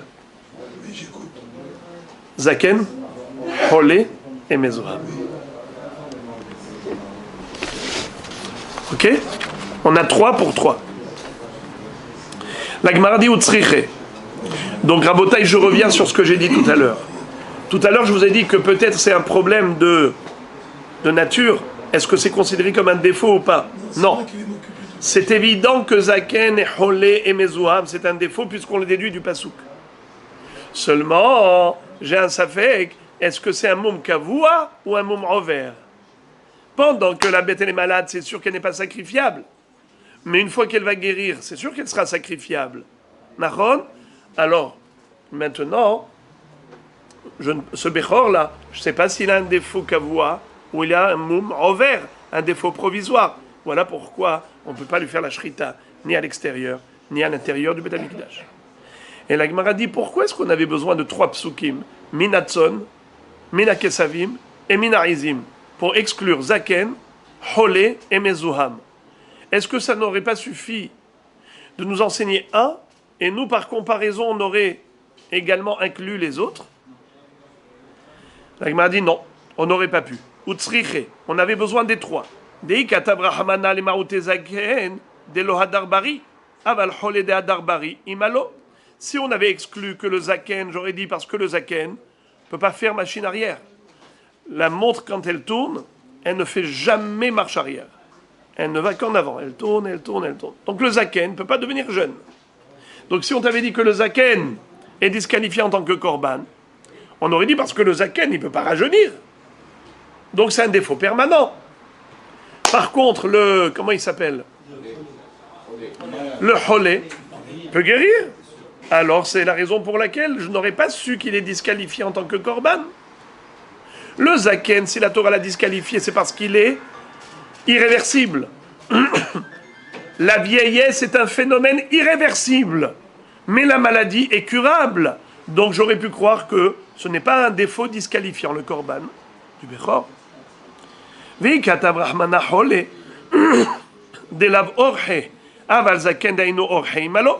Zaken, Holé et Mezoham. Ok? On a 3 pour 3. La Gemara dit Utsriche. Donc, Rabotai, je reviens sur ce que j'ai dit tout à l'heure. Tout à l'heure, je vous ai dit que peut-être c'est un problème de nature. Est-ce que c'est considéré comme un défaut ou pas? Non. C'est évident que Zaken, Holé et Mezoham, c'est un défaut puisqu'on le déduit du Passouk. Seulement, j'ai un safek, est-ce que c'est un moum kavoua ou un moum rover? Pendant que la bête elle est malade, c'est sûr qu'elle n'est pas sacrifiable. Mais une fois qu'elle va guérir, c'est sûr qu'elle sera sacrifiable. Nahon? Alors, maintenant, ce Bechor-là, je ne sais pas s'il a un défaut kavoua ou il a un moum rover, un défaut provisoire. Voilà pourquoi on ne peut pas lui faire la shrita, ni à l'extérieur, ni à l'intérieur du Beth Amikdash. Et la Gemara dit, pourquoi est-ce qu'on avait besoin de 3 psukim, Minatzon, Minakesavim et Minaizim, pour exclure Zaken, Holé et Mezoham? Est-ce que ça n'aurait pas suffi de nous enseigner un, et nous, par comparaison, on aurait également inclus les autres? La Gemara dit non, on n'aurait pas pu. Utsriche, on avait besoin des 3. Deikat Abrahamana le Maoute Zaken, de Lohadarbari, Aval Holé de Hadarbari, Imalo. Si on avait exclu que le Zaken, j'aurais dit parce que le Zaken ne peut pas faire machine arrière. La montre, quand elle tourne, elle ne fait jamais marche arrière. Elle ne va qu'en avant. Elle tourne, elle tourne, elle tourne. Donc le Zaken ne peut pas devenir jeune. Donc si on t'avait dit que le Zaken est disqualifié en tant que Korban, on aurait dit parce que le Zaken, il ne peut pas rajeunir. Donc c'est un défaut permanent. Par contre, comment il s'appelle? Le Holé peut guérir. Alors c'est la raison pour laquelle je n'aurais pas su qu'il est disqualifié en tant que Korban. Le Zaken, si la Torah l'a disqualifié, c'est parce qu'il est irréversible. La vieillesse est un phénomène irréversible. Mais la maladie est curable. Donc j'aurais pu croire que ce n'est pas un défaut disqualifiant, le Korban du Bechor. Vikat Abrahmana Holé, Delav Orhe, Aval Zaken Dainu Orhe Malo.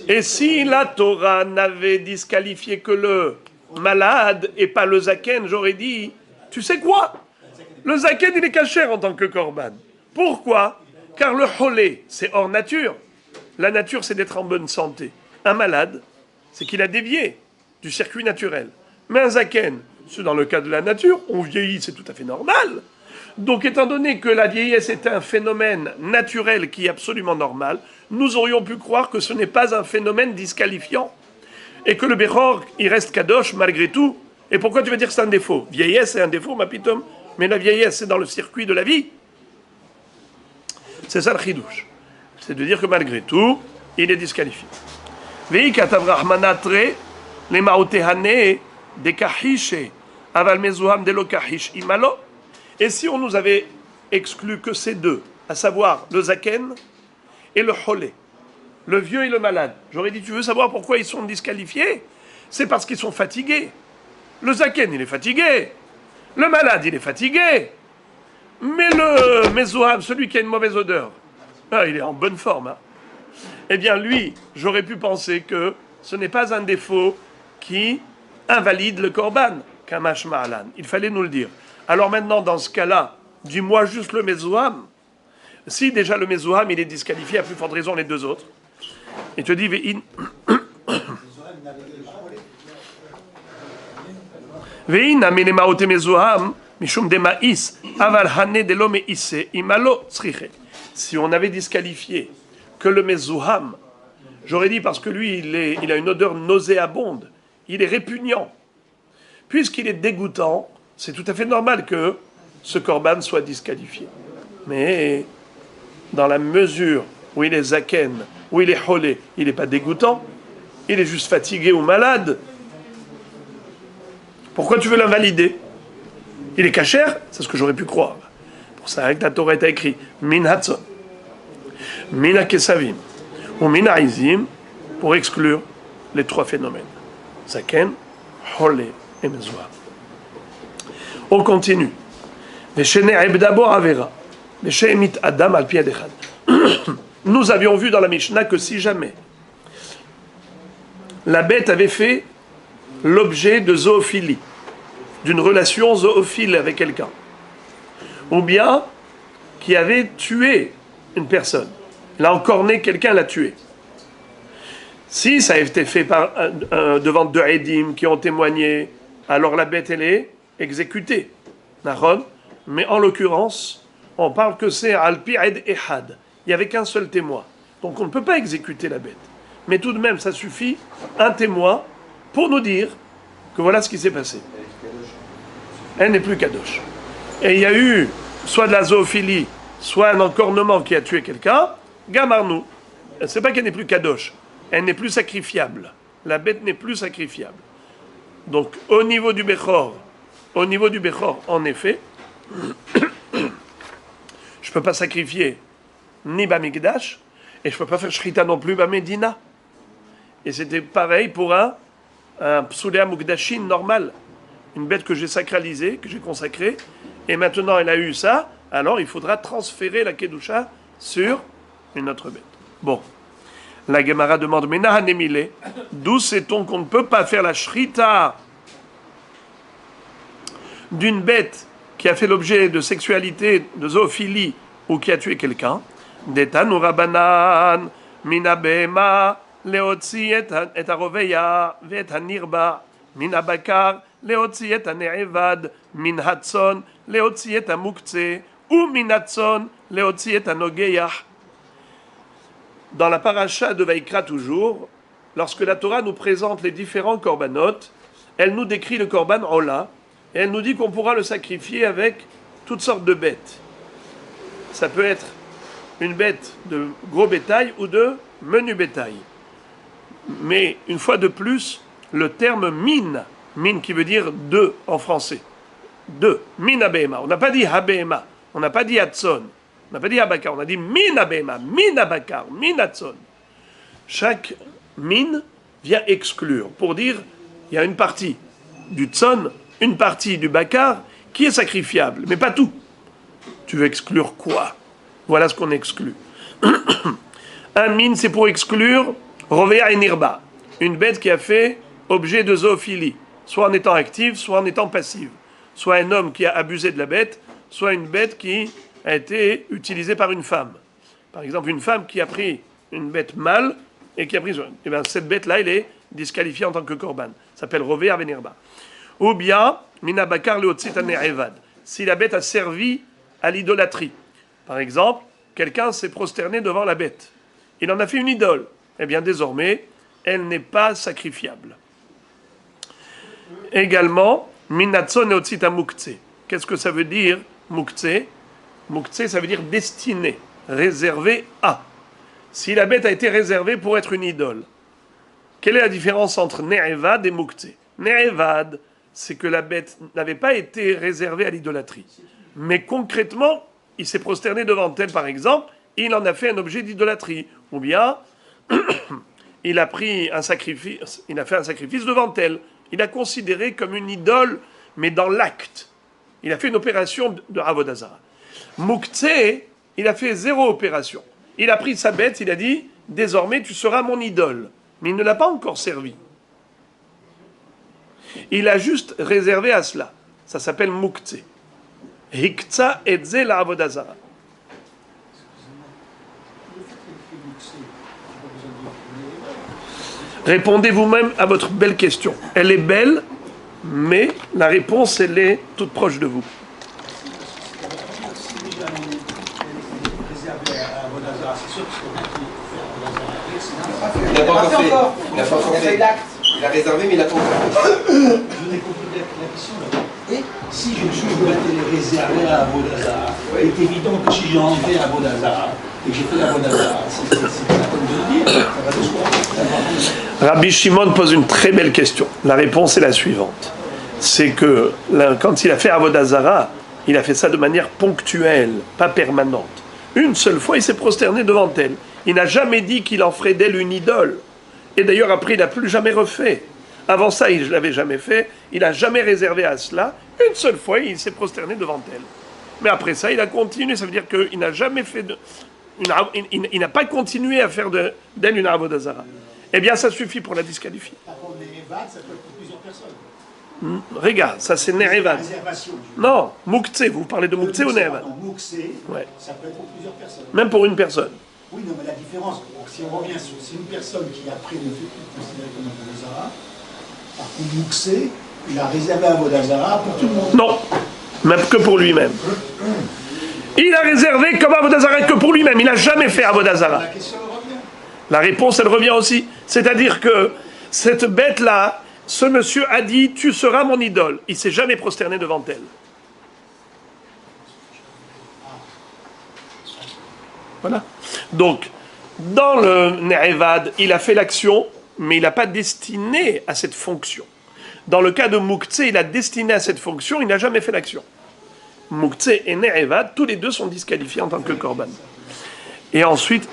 Et si la Torah n'avait disqualifié que le malade et pas le Zaken, j'aurais dit, tu sais quoi? Le Zaken, il est caché en tant que Korban. Pourquoi? Car le Holé, c'est hors nature. La nature, c'est d'être en bonne santé. Un malade, c'est qu'il a dévié du circuit naturel. Mais un Zaken, c'est dans le cas de la nature, on vieillit, c'est tout à fait normal. Donc, étant donné que la vieillesse est un phénomène naturel qui est absolument normal, nous aurions pu croire que ce n'est pas un phénomène disqualifiant. Et que le Bechor, il reste kadosh malgré tout. Et pourquoi tu veux dire que c'est un défaut? Vieillesse, c'est un défaut, ma pitom. Mais la vieillesse, c'est dans le circuit de la vie. C'est ça le chidouche. C'est de dire que malgré tout, il est disqualifié. Veikat Avrahmanatre, les maotehane, des kahiche, aval mezuham de lo kahish imalo. Et si on nous avait exclu que ces deux, à savoir le Zaken et le Holé, le vieux et le malade, j'aurais dit, tu veux savoir pourquoi ils sont disqualifiés? C'est parce qu'ils sont fatigués. Le Zaken, il est fatigué. Le malade, il est fatigué. Mais le Mezoham, celui qui a une mauvaise odeur, il est en bonne forme. Hein. Eh bien, lui, j'aurais pu penser que ce n'est pas un défaut qui invalide le Korban, Kamash Ma'alan. Il fallait nous le dire. Alors maintenant, dans ce cas-là, dis-moi juste le Mezoham. Si déjà le Mezoham, il est disqualifié, à plus forte raison les deux autres. Et te dit, Ve'in amene maote Mezoham, mishum de maïs, aval hane de l'homme isse, imalo tzriche. Si on avait disqualifié que le Mezoham, j'aurais dit parce que lui, il a une odeur nauséabonde, il est répugnant. Puisqu'il est dégoûtant, c'est tout à fait normal que ce Korban soit disqualifié. Mais dans la mesure où il est zaken, où il est cholé, il n'est pas dégoûtant, il est juste fatigué ou malade. Pourquoi tu veux l'invalider? Il est cachère, c'est ce que j'aurais pu croire. Pour ça que la Torah est écrit min hatzon, min hakesavim ou min haizim, pour exclure les trois phénomènes. Zaken, cholé et mezouar. On continue. Nous avions vu dans la Mishnah que si jamais la bête avait fait l'objet de zoophilie, d'une relation zoophile avec quelqu'un, ou bien qui avait tué une personne, là encore né, quelqu'un l'a tué. Si ça a été fait devant deux édim qui ont témoigné, alors la bête elle est exécutée. Nahon. Mais en l'occurrence, on parle que c'est Alpi Ed Ehad. Il n'y avait qu'un seul témoin. Donc on ne peut pas exécuter la bête. Mais tout de même, ça suffit, un témoin, pour nous dire que voilà ce qui s'est passé. Elle n'est plus kadosh. Et il y a eu soit de la zoophilie, soit un encornement qui a tué quelqu'un. Gamarnou. C'est pas qu'elle n'est plus kadosh. Elle n'est plus sacrifiable. La bête n'est plus sacrifiable. Donc au niveau du Bechor, en effet, je ne peux pas sacrifier ni Bamikdash, et je ne peux pas faire Shrita non plus Bamedina. Et c'était pareil pour un Psulea Mukdashin normal, une bête que j'ai sacralisée, que j'ai consacrée, et maintenant elle a eu ça, alors il faudra transférer la Kedusha sur une autre bête. Bon, la Gemara demande, mais Nahanemile, d'où sait-on qu'on ne peut pas faire la Shrita d'une bête qui a fait l'objet de sexualité, de zoophilie, ou qui a tué quelqu'un, Detanu Rabanan, Minabema, Leotzi et Aroveya, Vet Hanirba, Minabakar, Leotzi et Aneevad, Min Hatson, Leotzi et Amukze, ou Minatson, Leotzi et Anogeyah. Dans la paracha de Vaikra toujours, lorsque la Torah nous présente les différents korbanot, elle nous décrit le korban Ola, et elle nous dit qu'on pourra le sacrifier avec toutes sortes de bêtes. Ça peut être une bête de gros bétail ou de menu bétail. Mais une fois de plus, le terme min qui veut dire deux en français. Deux, min abema. On n'a pas dit habema, on n'a pas dit hatson, on n'a pas dit abakar, on a dit min abema, min abakar, min hatson. Chaque min vient exclure, pour dire il y a une partie du tson, une partie du bakar qui est sacrifiable, mais pas tout. Tu veux exclure quoi? Voilà ce qu'on exclut. Un min, c'est pour exclure Rovea et Nirba, une bête qui a fait objet de zoophilie, soit en étant active, soit en étant passive. Soit un homme qui a abusé de la bête, soit une bête qui a été utilisée par une femme. Par exemple, une femme qui a pris une bête mâle et qui a pris... Eh bien, cette bête-là, elle est disqualifiée en tant que korban. Ça s'appelle Rovea et Nirba. Ou bien, Minabakar Leotzitane Evad, si la bête a servi à l'idolâtrie. Par exemple, quelqu'un s'est prosterné devant la bête. Il en a fait une idole. Eh bien, désormais, elle n'est pas sacrifiable. Également, Minatson Eotzita Mukze. Qu'est-ce que ça veut dire, Mukze? Mukze, ça veut dire destiné, réservé à. Si la bête a été réservée pour être une idole, quelle est la différence entre Ne'evad et Mukze? Ne'evad, c'est que la bête n'avait pas été réservée à l'idolâtrie. Mais concrètement, il s'est prosterné devant elle, par exemple, et il en a fait un objet d'idolâtrie. Ou bien, il a pris un sacrifice, il a fait un sacrifice devant elle. Il a considéré comme une idole, mais dans l'acte. Il a fait une opération de Avodah Zarah. Mukze, il a fait zéro opération. Il a pris sa bête, il a dit, désormais tu seras mon idole. Mais il ne l'a pas encore servi. Il a juste réservé à cela. Ça s'appelle Mukze. Hikza etze la Avodah Zarah. Répondez vous-même à votre belle question. Elle est belle, mais la réponse, elle est toute proche de vous. Il n'a pas encore fait. Il n'a pas encore fait l'acte. Il a réservé, mais il n'a pas encore fait. Je n'ai compris la question. Et si je suis réservé à Avodah Zarah, il est évident que si j'ai enlevé Avodah Zarah, et que j'ai fait la Vodazara, c'est pas la peine de le dire, ça va de soi. Rabbi Shimon pose une très belle question. La réponse est la suivante. C'est que quand il a fait Avodazara, il a fait ça de manière ponctuelle, pas permanente. Une seule fois, il s'est prosterné devant elle. Il n'a jamais dit qu'il en ferait d'elle une idole. Et d'ailleurs, après, il n'a plus jamais refait. Avant ça, il ne l'avait jamais fait. Il n'a jamais réservé à cela. Une seule fois, il s'est prosterné devant elle. Mais après ça, il a continué. Ça veut dire qu'il n'a jamais fait il n'a pas continué à faire d'elle une Avodazara. Eh bien, ça suffit pour la disqualifier. Par contre, les Nevad, ça peut être pour plusieurs personnes. Regarde, ça c'est Nerevad. Non, Mouktsé, vous parlez de Mouktsé ou Nerevad? Mouktsé, ouais. Ça peut être pour plusieurs personnes. Même pour une personne. Oui, non, mais la différence, si on revient sur c'est une personne qui après ne fait plus considérer comme un Vodazara, par contre Mouktsé, il a réservé un Vodazara pour tout le monde. Non, même que pour lui-même. Il a réservé comme Avodazara que pour lui-même. Il n'a jamais fait Avodazara. La question revient. La réponse, elle revient aussi. C'est-à-dire que cette bête-là, ce monsieur a dit, tu seras mon idole. Il ne s'est jamais prosterné devant elle. Voilà. Donc, dans le Ne'evad, il a fait l'action, mais il n'a pas destiné à cette fonction. Dans le cas de Mouktsé, il a destiné à cette fonction, il n'a jamais fait l'action. Mouktsé et Ne'evad, tous les deux sont disqualifiés en tant que korban. Et ensuite,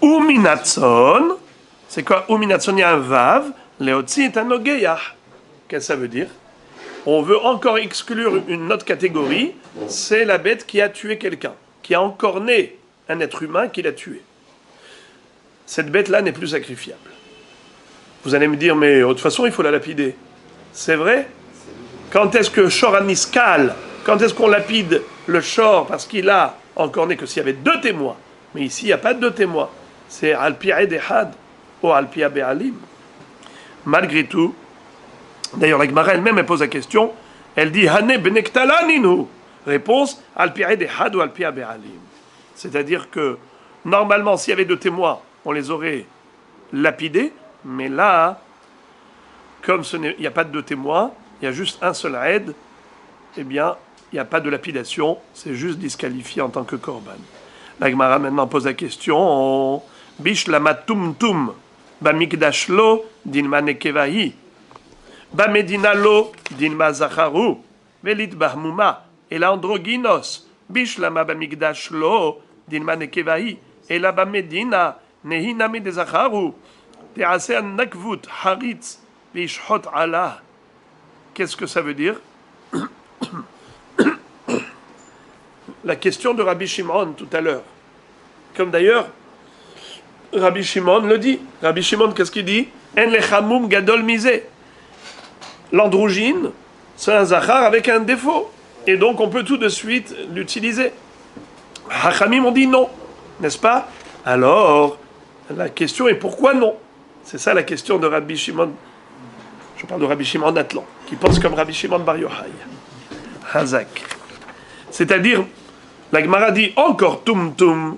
Uminatson, c'est quoi Uminatson? Il y a un vav, Leotzi est un ogeyah. Qu'est-ce que ça veut dire? On veut encore exclure une autre catégorie, c'est la bête qui a tué quelqu'un, qui a encore né un être humain qui l'a tué. Cette bête-là n'est plus sacrifiable. Vous allez me dire, mais de toute façon, il faut la lapider. C'est vrai? Quand est-ce que Shor Aniskal, quand est-ce qu'on lapide le Shor parce qu'il a encore né que s'il y avait deux témoins? Mais ici, il n'y a pas de deux témoins. C'est Al-Pi'ed Ehad ou Al-Pi'ed Be'alim. Malgré tout, d'ailleurs, la Gemara elle-même, elle pose la question, elle dit Hane Benektalaninu. Réponse Al-Pi'ed Ehad ou Al-Pi'ed Be'alim. C'est-à-dire que, normalement, s'il y avait deux témoins, on les aurait lapidés, mais là, comme il n'y a pas de deux témoins, il y a juste un seul aide, eh bien, il n'y a pas de lapidation, c'est juste disqualifié en tant que korban. La Gemara maintenant pose la question, Bish lama tum tum, ba mikdash lo, din ma nekevahi, ba medina lo, din ma zacharu, velit bahmuma, et la androgynos, bish lama ba mikdash lo, din ma nekevahi, et la ba medina, nehinami de zacharu, te'ase an nakvut, haritz, vishhot Allah. Qu'est-ce que ça veut dire? La question de Rabbi Shimon tout à l'heure. Comme d'ailleurs, Rabbi Shimon le dit. Rabbi Shimon, qu'est-ce qu'il dit? En lechamum gadol misé. L'androgyne, c'est un zachar avec un défaut. Et donc on peut tout de suite l'utiliser. Hachamim ont dit non, n'est-ce pas? Alors, la question est pourquoi non? C'est ça la question de Rabbi Shimon. Je parle de Rabbi Shimon d'Atlan, qui pense comme Rabbi Shimon Bar Yochai. Hazak. C'est-à-dire, la Gemara dit encore tum tum.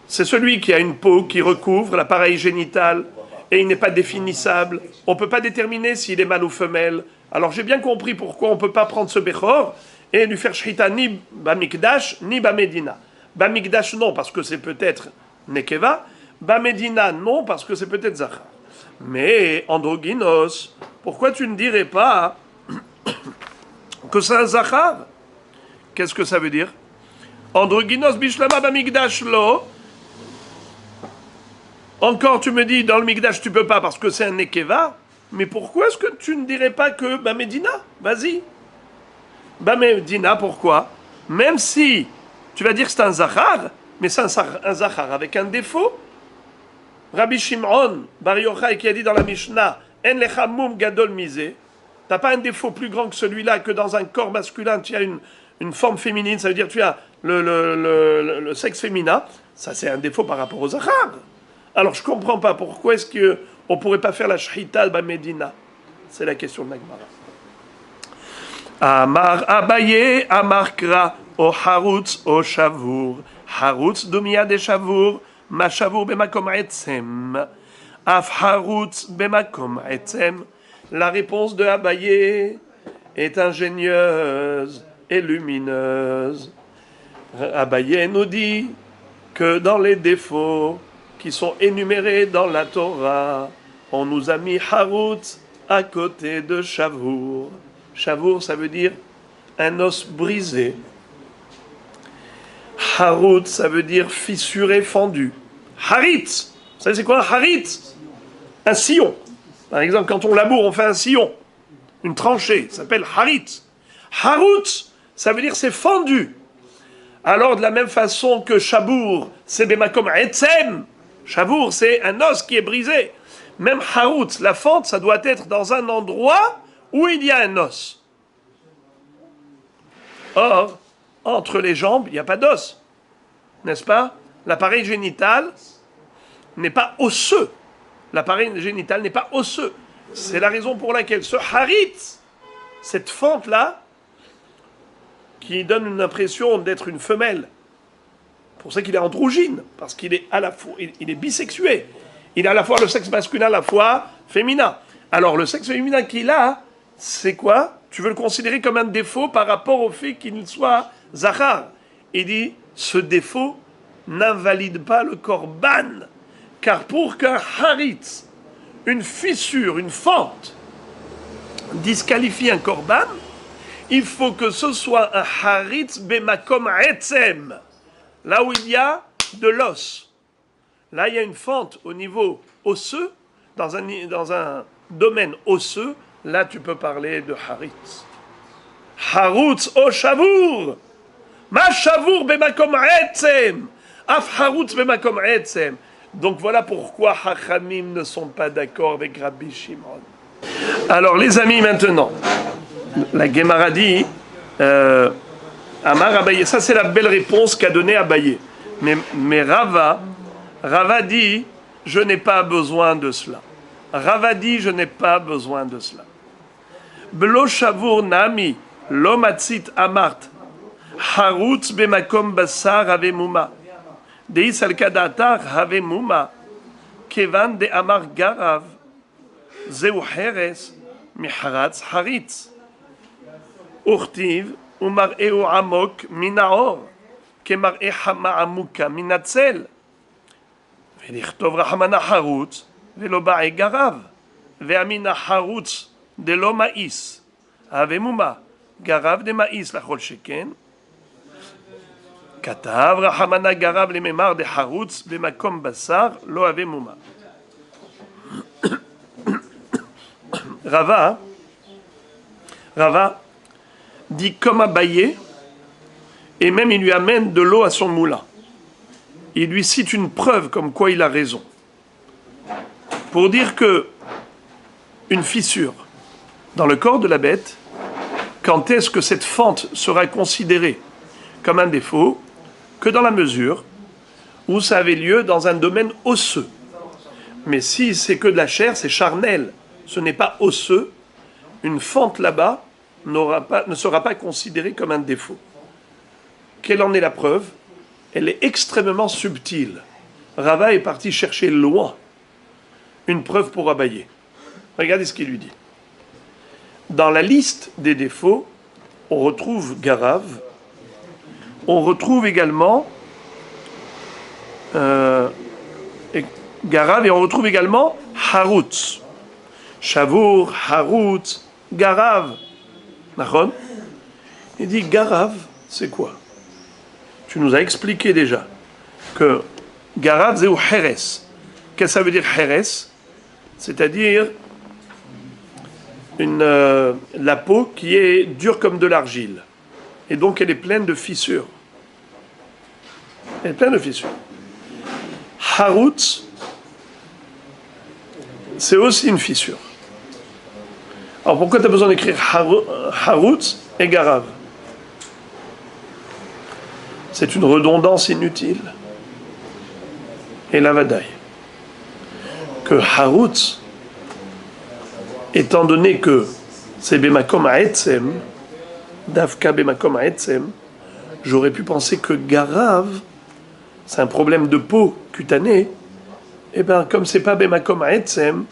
C'est celui qui a une peau qui recouvre l'appareil génital et il n'est pas définissable. On ne peut pas déterminer s'il est mâle ou femelle. Alors j'ai bien compris pourquoi on ne peut pas prendre ce Bechor et lui faire Shrita ni Bamikdash ni Bamedina. Bamikdash non, parce que c'est peut-être Nekeva. Bamedina non, parce que c'est peut-être Zachar. Mais androgynos, pourquoi tu ne dirais pas que c'est un Zachar? Qu'est-ce que ça veut dire? Androgynos bishlama bamikdash lo. Encore tu me dis dans le Mikdash tu peux pas parce que c'est un Nekeva. Mais pourquoi est-ce que tu ne dirais pas que Bamedina? Vas-y. Bamedina, pourquoi? Même si tu vas dire que c'est un Zachar, mais c'est un Zachar avec un défaut. Rabbi Shimon Bar Yochai qui a dit dans la Mishnah En lechamum gadol misé. T'as pas un défaut plus grand que celui-là que dans un corps masculin tu as une forme féminine, ça veut dire que tu as le sexe féminin. Ça c'est un défaut par rapport aux Zachar. Alors je comprends pas pourquoi est-ce qu'on pourrait pas faire la Shechita Bamedina. C'est la question de la Gemara. Amar Abaye Amar Kra O Harutz O Shavour Harutz Dumia de Shavour Ma Shavour Bemakom Etzem Af Harutz Bemakom Etzem. La réponse de Abaye est ingénieuse et lumineuse. Abaye nous dit que dans les défauts qui sont énumérés dans la Torah, on nous a mis Harut à côté de Shavour. Shavour, ça veut dire un os brisé. Harut, ça veut dire fissuré, fendu. Harit, vous savez c'est quoi un harit? Un sillon. Par exemple, quand on laboure, on fait un sillon. Une tranchée, ça s'appelle harit. Harut, ça veut dire c'est fendu. Alors, de la même façon que Shabour, c'est Bemakom Etzem. Shabour, c'est un os qui est brisé. Même Harut, la fente, ça doit être dans un endroit où il y a un os. Or, entre les jambes, il n'y a pas d'os. N'est-ce pas? L'appareil génital n'est pas osseux. L'appareil génital n'est pas osseux. C'est la raison pour laquelle ce harit, cette fente-là, qui donne une impression d'être une femelle, pour ça qu'il est androgyne, parce qu'il est à la fois, il est bisexué. Il a à la fois le sexe masculin, à la fois féminin. Alors le sexe féminin qu'il a, c'est quoi? Tu veux le considérer comme un défaut par rapport au fait qu'il soit zachar. Il dit, ce défaut n'invalide pas le korban. Car pour qu'un harit, une fissure, une fente, disqualifie un korban, il faut que ce soit un harit bemakom etzem, là où il y a de l'os. Là, il y a une fente au niveau osseux, dans un domaine osseux, là, tu peux parler de harit. Harutz o shavour, ma shavour bemakom etzem, af harutz bemakom etzem. Donc voilà pourquoi Hachamim ne sont pas d'accord avec Rabbi Shimon. Alors les amis, maintenant, la Gemara dit, Amar Abaye, ça c'est la belle réponse qu'a donnée Abaye. Mais Rava dit, je n'ai pas besoin de cela. Rava dit, je n'ai pas besoin de cela. Blo shavur nami, lo matzit amart, harutz bemakom basar avemuma. Deis al kadatar avemuma, kevan de amar garav, zeu heres, miharatz haritz. Urtiv, umar'eu amok minaor, kemar'e hama amuka minatzel. Velichtov rahamana harutz, velo ba'e garav, ve'amina harutz de lo maïs, avemuma, garav de maïs lachol sheken. Katav rahamana garav le memar de harutz, bemakom basar, lo avemuma. Rava dit comme Abaye, et même il lui amène de l'eau à son moulin. Il lui cite une preuve comme quoi il a raison. Pour dire que une fissure dans le corps de la bête, quand est-ce que cette fente sera considérée comme un défaut? Que dans la mesure où ça avait lieu dans un domaine osseux. Mais si c'est que de la chair, c'est charnel, ce n'est pas osseux, une fente là-bas ne sera pas considérée comme un défaut. Quelle en est la preuve? Elle est extrêmement subtile. Rava est parti chercher loin une preuve pour Abaye. Regardez ce qu'il lui dit. Dans la liste des défauts, on retrouve garav, on retrouve également garav et on retrouve également harutz. Shavour, harutz, garav. Nachon? Il dit garav, c'est quoi? Tu nous as expliqué déjà que garav c'est ou heres. Qu'est-ce que ça veut dire heres? C'est-à-dire la peau qui est dure comme de l'argile. Et donc elle est pleine de fissures. Elle est pleine de fissures. Harutz, c'est aussi une fissure. Alors pourquoi tu as besoin d'écrire harutz et garav? C'est une redondance inutile. Et la vadaï. Que harutz, étant donné que c'est bemakom ha'etzem, Davka bemakom ha'etzem, j'aurais pu penser que garav, c'est un problème de peau cutanée. Et bien, comme c'est pas bemakom ha'etzem,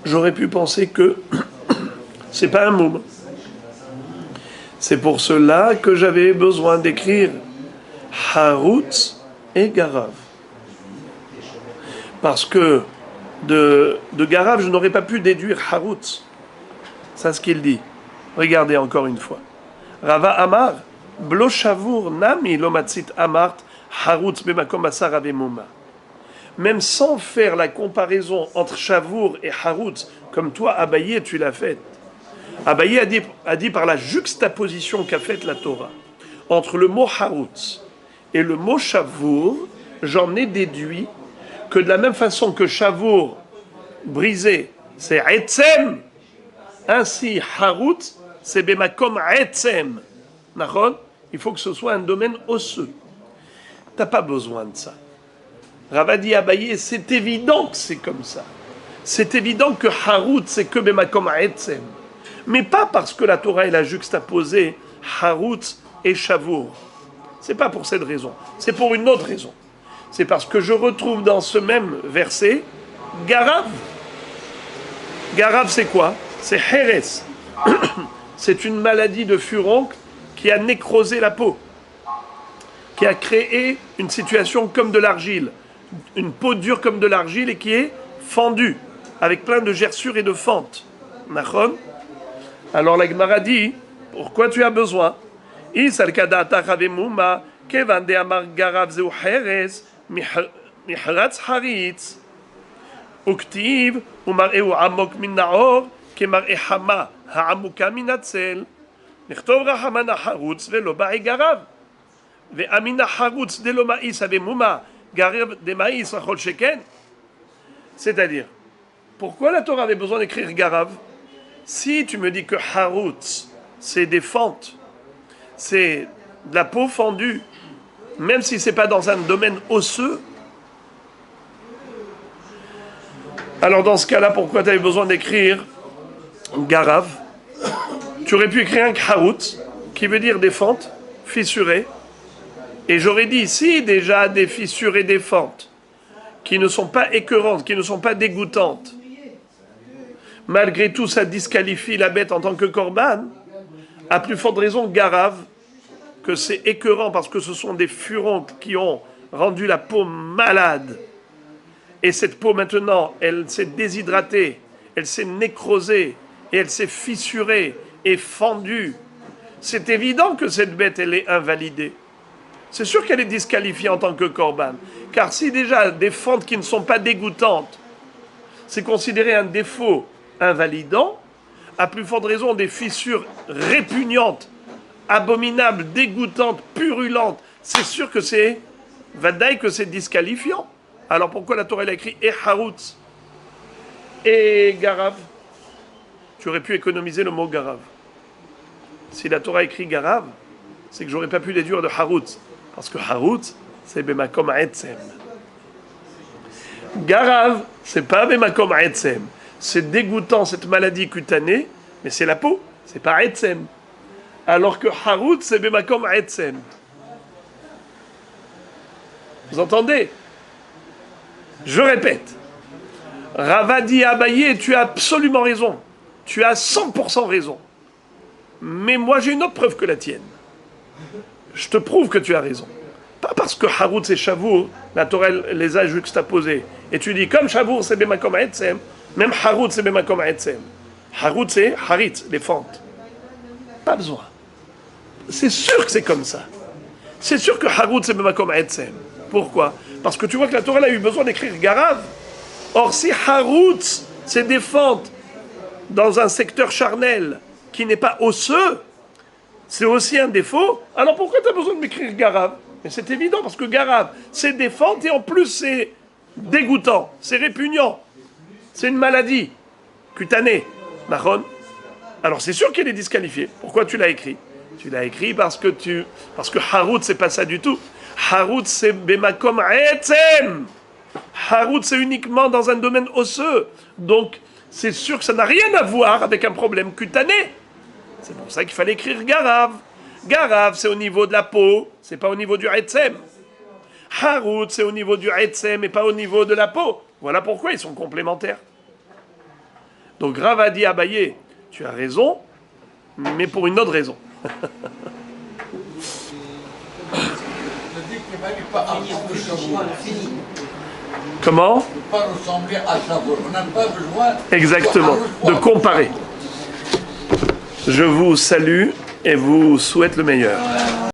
j'aurais pu penser que c'est pas un moum. C'est pour cela que j'avais besoin d'écrire Harutz et Garav. Parce que de Garav, je n'aurais pas pu déduire Harutz. C'est ce qu'il dit. Regardez encore une fois. Rava Amar, Blo Shavur Nami Lomatzit Amart, Harutz Bemakom Asar Avemuma. Même sans faire la comparaison entre Shavur et Harutz, comme toi, Abaye, tu l'as faite. Abaye a dit par la juxtaposition qu'a faite la Torah entre le mot Harutz et le mot Shavur, j'en ai déduit que de la même façon que Shavur, brisé, c'est Etzem, ainsi Harutz, c'est Bemakom Etzem. Il faut que ce soit un domaine osseux. T'as pas besoin de ça. Ravadi Abaye, c'est évident que c'est comme ça. C'est évident que Harutz, c'est que Bemakom Etzem. Mais pas parce que la Torah elle a juxtaposé Harutz et Shavur. C'est pas pour cette raison. C'est pour une autre raison. C'est parce que je retrouve dans ce même verset Garav. Garav, c'est quoi? C'est Heres. C'est une maladie de furoncle qui a nécrosé la peau, qui a créé une situation comme de l'argile, une peau dure comme de l'argile et qui est fendue, avec plein de gerçures et de fentes. Nachon? Alors la Gemara dit, pourquoi tu as besoin? Uktiv umar'eu amok min na'or kemar'e hama ha'amuka min atzel נכתוב רחמן החרוץ ולא באי גרב ואמין החרוץ דלא מאיס ומומה גרב דמאיס רחול שכן. C'est-à-dire, pourquoi la Torah avait besoin d'écrire Garav? Si tu me dis que Harutz, c'est des fentes, c'est de la peau fendue, même si c'est pas dans un domaine osseux, alors dans ce cas-là, pourquoi tu avais besoin d'écrire Garav? Tu aurais pu écrire un Harutz, qui veut dire des fentes, fissurées, et j'aurais dit ici déjà des fissures et des fentes, qui ne sont pas écœurantes, qui ne sont pas dégoûtantes. Malgré tout, ça disqualifie la bête en tant que korban. À plus forte raison, Garav, que c'est écœurant parce que ce sont des furoncles qui ont rendu la peau malade. Et cette peau maintenant, elle s'est déshydratée, elle s'est nécrosée, et elle s'est fissurée et fendue. C'est évident que cette bête, elle est invalidée. C'est sûr qu'elle est disqualifiée en tant que korban. Car si déjà des fentes qui ne sont pas dégoûtantes, c'est considéré un défaut invalidant, à plus forte raison des fissures répugnantes, abominables, dégoûtantes, purulentes, c'est sûr que c'est vadaï que c'est disqualifiant. Alors pourquoi la Torah elle a écrit et Harutz et Garav? Tu aurais pu économiser le mot Garav. Si la Torah écrit Garav, c'est que j'aurais pas pu déduire de Harutz. Parce que Harutz, c'est Bemakom Etzem. Garav, c'est pas Bemakom Etzem. C'est dégoûtant cette maladie cutanée, mais c'est la peau, c'est pas Etzem. Alors que Harutz, c'est Bemakom Etzem. Vous entendez? Je répète. Ravadi Abaye, tu as absolument raison. Tu as 100% raison. Mais moi, j'ai une autre preuve que la tienne. Je te prouve que tu as raison. Pas parce que Harutz et Shavur, la Torah les a juxtaposés. Et tu dis, comme Shavur, c'est Bemakom Etzem, même Harutz, c'est Bemakom Etzem. Harutz, c'est Haritz, les fentes. Pas besoin. C'est sûr que c'est comme ça. C'est sûr que Harutz, c'est Bemakom Etzem. Pourquoi? Parce que tu vois que la Torah a eu besoin d'écrire Garav. Or, si Harutz, c'est des fentes dans un secteur charnel qui n'est pas osseux, c'est aussi un défaut, alors pourquoi tu as besoin de m'écrire Garav? Mais c'est évident, parce que Garav, c'est des fentes et en plus c'est dégoûtant, c'est répugnant, c'est une maladie cutanée. Mahon. Alors c'est sûr qu'il est disqualifié. Pourquoi tu l'as écrit? Tu l'as écrit parce que Harutz, c'est pas ça du tout. Harutz, c'est Bemakom Etzem. Harutz, c'est uniquement dans un domaine osseux. Donc, c'est sûr que ça n'a rien à voir avec un problème cutané. C'est pour ça qu'il fallait écrire Garav. Garav, c'est au niveau de la peau, c'est pas au niveau du Etzem. Harutz, c'est au niveau du Etzem et pas au niveau de la peau. Voilà pourquoi ils sont complémentaires. Donc, Ravadi Abaye, tu as raison, mais pour une autre raison. pas fini. Comment? Pas ressembler à Savoie. On n'a pas besoin. Exactement, de comparer. Je vous salue et vous souhaite le meilleur.